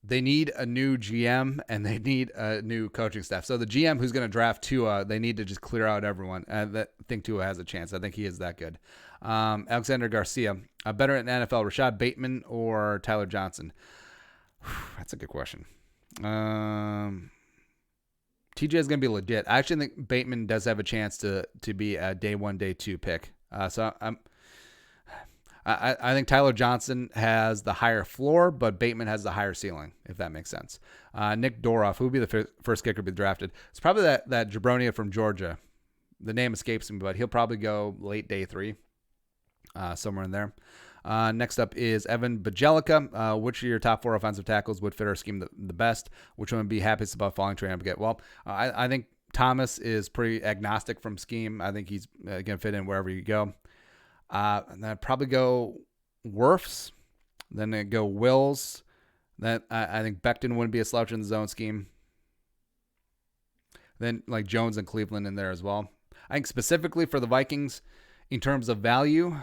They need a new GM and they need a new coaching staff. So the GM who's going to draft Tua, they need to just clear out everyone. And I think Tua has a chance. I think he is that good. Alexander Garcia, better in NFL, Rashad Bateman or Tyler Johnson? That's a good question. TJ is going to be legit. I actually think Bateman does have a chance to be a day 1, day 2 pick. I think Tyler Johnson has the higher floor, but Bateman has the higher ceiling, if that makes sense. Nick Doroff, who would be the first kicker to be drafted? It's probably that Jabronia from Georgia. The name escapes me, but he'll probably go late day 3, somewhere in there. Next up is Evan Bajelica. Which of your top 4 offensive tackles would fit our scheme the best? Which one would be happiest about falling training to get? Well, I think Thomas is pretty agnostic from scheme. I think he's going to fit in wherever you go. And then I'd probably go Wirfs. Then I'd go Wills. Then I think Becton wouldn't be a slouch in the zone scheme. Then like Jones and Cleveland in there as well. I think specifically for the Vikings, in terms of value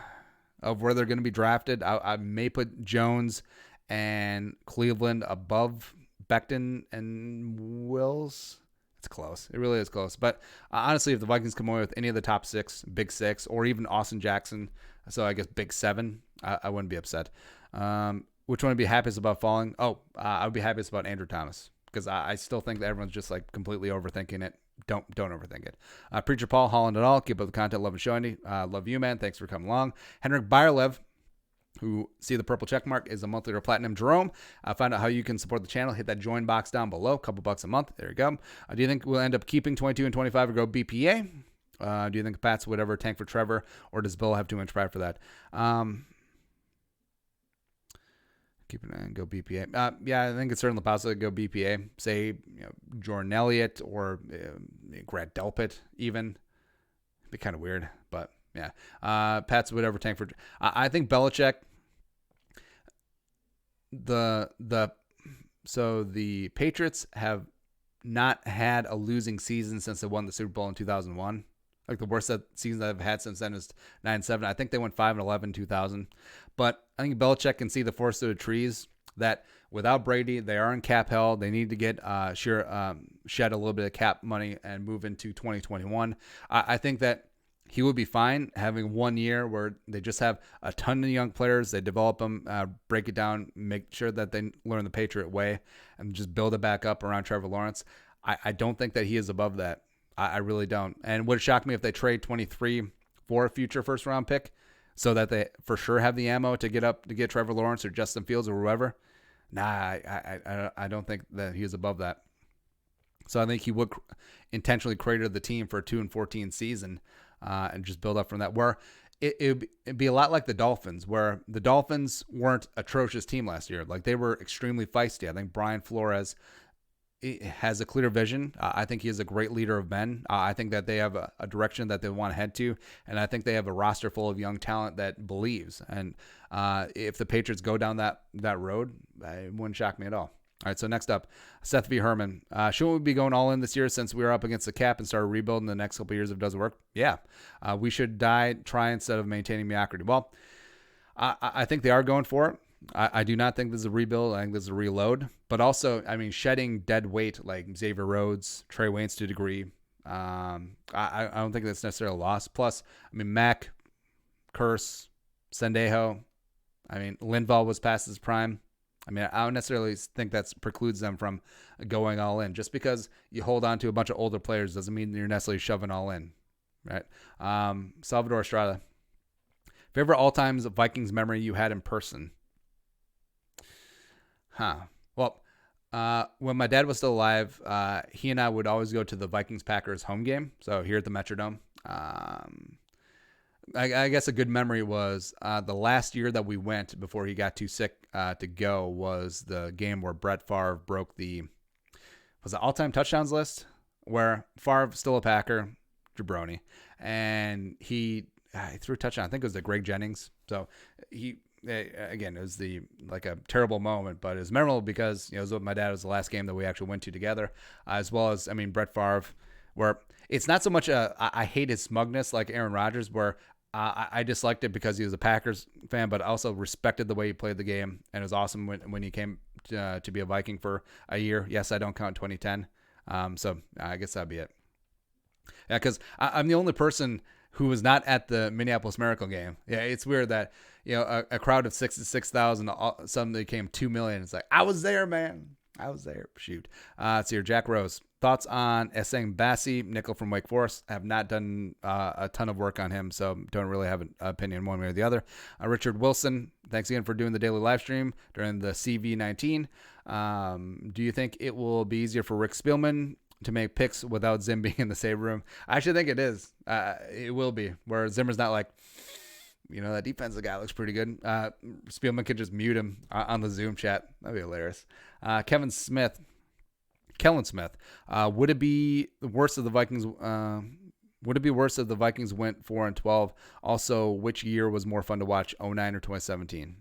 of where they're going to be drafted, I may put Jones and Cleveland above Becton and Wills. It's close. It really is close. But honestly, if the Vikings come away with any of the top 6, big 6, or even Austin Jackson, so I guess big 7, I wouldn't be upset. Which one would be happiest about falling? I would be happiest about Andrew Thomas, because I still think that everyone's just like completely overthinking it. Don't overthink it. Preacher Paul, Holland et al. Keep up the content. Love and showing. Love you, man. Thanks for coming along. Henrik Byerlev, who see the purple check mark, is a monthly or platinum. Jerome, find out how you can support the channel. Hit that join box down below. A couple bucks a month. There you go. Do you think we'll end up keeping 22 and 25 or go BPA? Do you think Pats would ever tank for Trevor, or does Bill have too much pride for that? Keep it and go BPA. Yeah, I think it's certainly possible to go BPA. Say Jordan Elliott or Grant Delpit even. It'd be kind of weird, but yeah. Pats would ever tank for. I think Belichick. So the Patriots have not had a losing season since they won the Super Bowl in 2001. Like the worst season that they've had since then is 9-7. I think they went 5-11 in 2000. But I think Belichick can see the forest through the trees that without Brady, they are in cap hell. They need to get shed a little bit of cap money and move into 2021. I think that he would be fine having 1 year where they just have a ton of young players. They develop them, break it down, make sure that they learn the Patriot way, and just build it back up around Trevor Lawrence. I don't think that he is above that. I really don't. And would it shock me if they trade 23 for a future first round pick so that they for sure have the ammo to get Trevor Lawrence or Justin Fields or whoever? Nah, I don't think that he is above that. So I think he would intentionally crater the team for a 2-14 season and just build up from that. Where it'd be a lot like the Dolphins, where the Dolphins weren't atrocious team last year. Like, they were extremely feisty. I think Brian Flores has a clear vision. I think he is a great leader of men. I think that they have a direction that they want to head to, and I think they have a roster full of young talent that believes. And if the Patriots go down that road, it wouldn't shock me at all. All right, so next up, Seth V. Herman. Shouldn't we be going all in this year since we are up against the cap and start rebuilding the next couple of years if it doesn't work? Yeah. We should try instead of maintaining mediocrity. Well, I think they are going for it. I do not think this is a rebuild. I think this is a reload. But also, I mean, shedding dead weight like Xavier Rhodes, Trey Waynes to a degree, I don't think that's necessarily a loss. Plus, I mean, Mack, Curse, Sendejo. I mean, Linval was past his prime. I mean, I don't necessarily think that precludes them from going all in. Just because you hold on to a bunch of older players doesn't mean you're necessarily shoving all in, right? Salvador Estrada. Favorite all-time Vikings memory you had in person? Well, when my dad was still alive, he and I would always go to the Vikings-Packers home game. So here at the Metrodome. I guess a good memory was the last year that we went before he got too sick to go was the game where Brett Favre broke the all-time touchdowns list, where Favre, still a Packer, jabroni, and he threw a touchdown. I think it was to Greg Jennings. So again, it was a terrible moment, but it was memorable because it was with my dad. It was the last game that we actually went to together, as well as, I mean, Brett Favre, where it's not so much I hate his smugness like Aaron Rodgers, where I disliked it because he was a Packers fan, but also respected the way he played the game, and it was awesome when he came to be a Viking for a year. Yes, I don't count 2010, so I guess that'd be it. Yeah, because I'm the only person who was not at the Minneapolis Miracle game. Yeah, it's weird that a crowd of 66,000 suddenly became 2 million. It's like, I was there, man. I was there. Shoot. It's here. Jack Rose. Thoughts on Essang Bassi, nickel from Wake Forest. I have not done a ton of work on him, so don't really have an opinion one way or the other. Richard Wilson, thanks again for doing the daily live stream during the CV19. Do you think it will be easier for Rick Spielman to make picks without Zim being in the same room? I actually think it is. It will be, where Zimmer's not like, that defensive guy looks pretty good. Spielman could just mute him on the Zoom chat. That'd be hilarious. Kellen Smith. Would it be worse if the Vikings? Would it be worse if the Vikings went 4-12? Also, which year was more fun to watch, 2009 or 2017?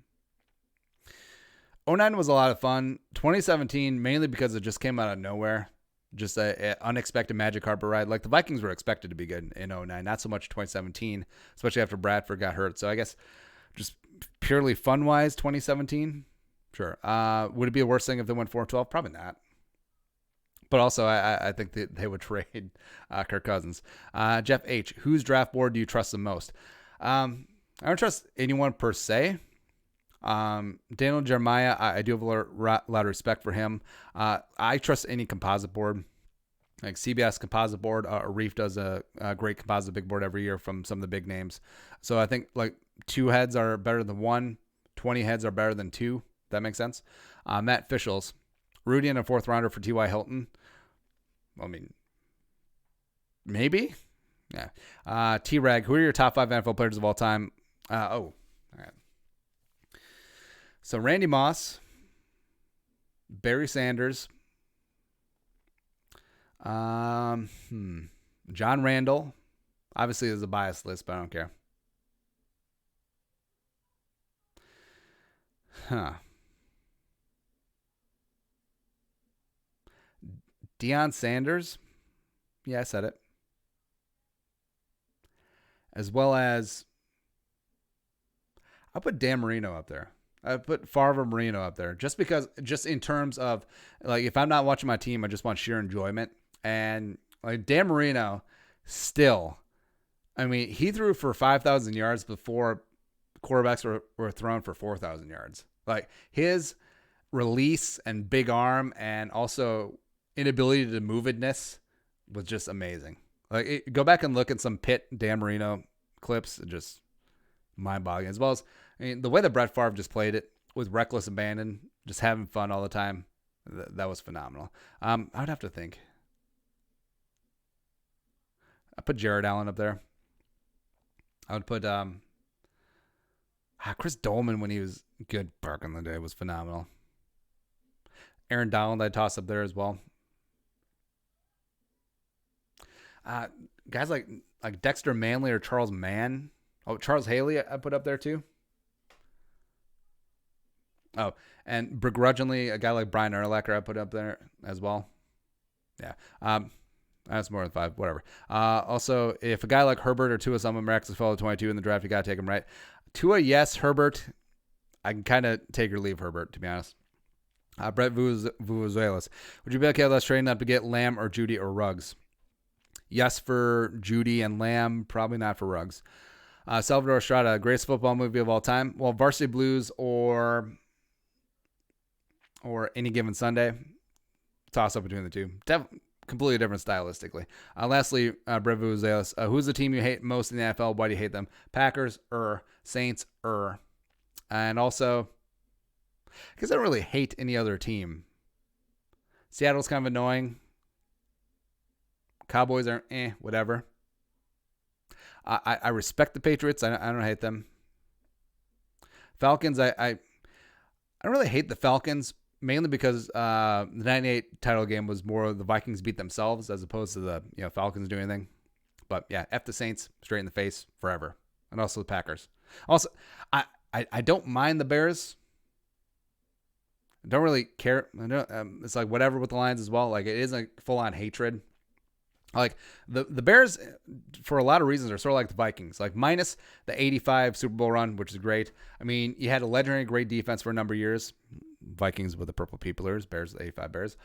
2009 was a lot of fun. 2017, mainly because it just came out of nowhere. Just an unexpected magic carpet ride. Like, the Vikings were expected to be good in 2009, not so much 2017, especially after Bradford got hurt. So I guess just purely fun-wise, 2017, sure. Would it be a worse thing if they went 4-12? Probably not. But also, I think that they would trade Kirk Cousins. Jeff H., whose draft board do you trust the most? I don't trust anyone per se. Daniel Jeremiah, I do have a lot of respect for him. I trust any composite board, like CBS composite board. Reef does a great composite big board every year from some of the big names. So I think like 2 heads are better than 1, 20 heads are better than 2. That makes sense. Matt Fischels, Rudy in a 4th rounder for T.Y. Hilton. I mean, maybe. Yeah. T-Rag, who are your top 5 NFL players of all time? All right. So Randy Moss, Barry Sanders, John Randall. Obviously, there's a biased list, but I don't care. Deion Sanders. Yeah, I said it. As well as, I put Dan Marino up there. I put Favre Marino up there just in terms of, like, if I'm not watching my team, I just want sheer enjoyment. And like Dan Marino still, I mean, he threw for 5,000 yards before quarterbacks were thrown for 4,000 yards. Like, his release and big arm and also inability to movedness was just amazing. Like, go back and look at some Pitt Dan Marino clips, just mind-boggling. As well as, I mean, the way that Brett Favre just played it with reckless abandon, just having fun all the time, that was phenomenal. I would have to think. I put Jared Allen up there. I would put Chris Dolman, when he was good back in the day, was phenomenal. Aaron Donald, I'd toss up there as well. Guys like Dexter Manley or Charles Mann. Oh, Charles Haley, I put up there too. Oh, and begrudgingly, a guy like Brian Urlacher, I put up there as well. Yeah. That's more than 5. Whatever. Also, if a guy like Herbert or Tua someone miraculous fell to 22 in the draft, you got to take him right. Tua, yes. Herbert, I can kind of take or leave Herbert, to be honest. Brett Vuvuzelas. Would you be okay with us trading up to get Lamb or Judy or Ruggs? Yes for Judy and Lamb, probably not for Ruggs. Salvador Estrada, greatest football movie of all time. Well, Varsity Blues or Any Given Sunday. Toss up between the two. Completely different stylistically. Lastly, Brett Vuvuzelas. Who's the team you hate most in the NFL? Why do you hate them? Packers, Saints, And also, because I don't really hate any other team. Seattle's kind of annoying. Cowboys are whatever. I respect the Patriots. I don't hate them. Falcons, I don't really hate the Falcons, mainly because the 98 title game was more the Vikings beat themselves as opposed to the Falcons doing anything. But yeah, F the Saints straight in the face forever. And also the Packers. Also, I don't mind the Bears. I don't really care. It's like whatever with the Lions as well. Like it isn't full on hatred. Like the Bears, for a lot of reasons, are sort of like the Vikings. Like minus the 85 Super Bowl run, which is great. I mean, you had a legendary great defense for a number of years. Vikings with the Purple Peoplers, Bears with the 85 Bears.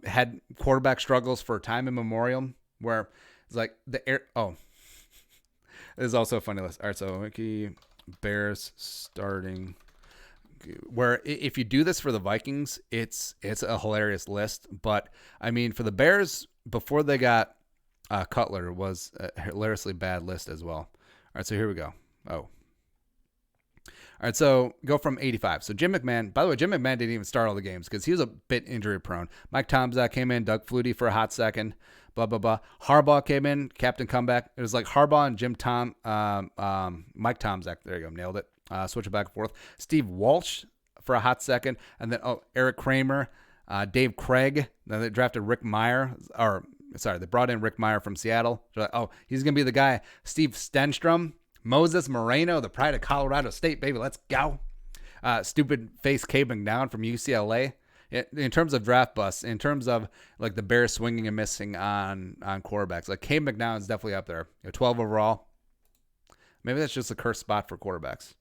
Had quarterback struggles for time immemorial, where it's like the air. Oh, this is also a funny list. All right, so Wiki Bears starting. Where if you do this for the Vikings, it's a hilarious list. But I mean, for the Bears, before they got Cutler, was a hilariously bad list as well. All right, so here we go. All right, so go from 85. So Jim McMahon, by the way, Jim McMahon didn't even start all the games because he was a bit injury prone. Mike Tomczak came in, Doug Flutie for a hot second, blah, blah, blah. Harbaugh came in, captain comeback. It was like Harbaugh and Mike Tomczak. There you go, nailed it. Switch it back and forth. Steve Walsh for a hot second. And then, Eric Kramer, Dave Craig. Then they drafted Rick Meyer. They brought in Rick Meyer from Seattle. They're like, he's going to be the guy. Steve Stenstrom. Moses Moreno, the pride of Colorado State, baby. Let's go. Stupid face Cade McNown from UCLA. In terms of draft busts, in terms of like the Bears swinging and missing on quarterbacks, like Cade McNown is definitely up there. 12 overall. Maybe that's just a cursed spot for quarterbacks.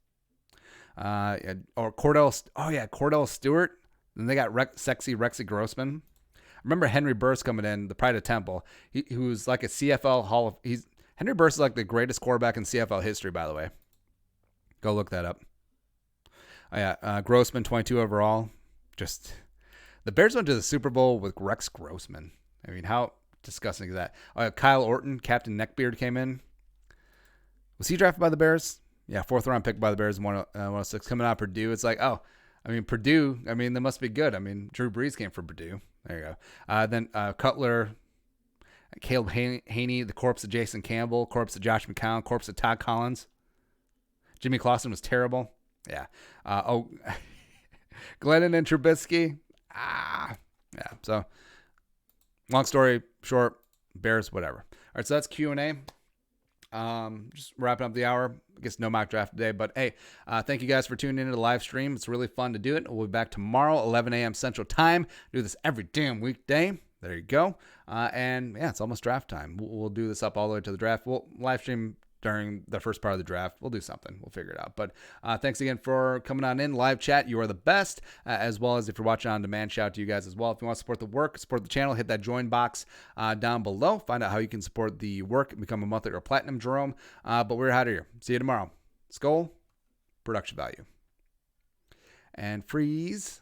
Or Cordell Stewart. Then they got sexy Rexy Grossman. I remember Henry Burris coming in, the pride of Temple. He was like a CFL Henry Burris is like the greatest quarterback in CFL history, by the way. Go look that up. Grossman, 22 overall. Just the Bears went to the Super Bowl with Rex Grossman. I mean, how disgusting is that? Kyle Orton, Captain Neckbeard, came in. Was he drafted by the Bears? Yeah, 4th round pick by the Bears in 106. Coming out of Purdue. It's like, Purdue, they must be good. Drew Brees came from Purdue. There you go. Then Cutler, Caleb Haney, the corpse of Jason Campbell, corpse of Josh McCown, corpse of Todd Collins. Jimmy Clausen was terrible. Yeah. Glennon and Trubisky. Yeah. So, long story short, Bears, whatever. All right, so that's Q&A. Just wrapping up the hour. I guess no mock draft today, but hey, thank you guys for tuning into the live stream. It's really fun to do it. We'll be back tomorrow, 11 a.m. Central Time. Do this every damn weekday. There you go. And yeah, it's almost draft time. We'll do this up all the way to the draft. We'll live stream during the first part of the draft. We'll do something. We'll figure it out. But thanks again for coming on in. Live chat, you are the best. As well as if you're watching on demand, shout out to you guys as well. If you want to support the work, support the channel, hit that join box down below. Find out how you can support the work and become a monthly or platinum Jerome. But we're out of here. See you tomorrow. Skull, production value. And freeze.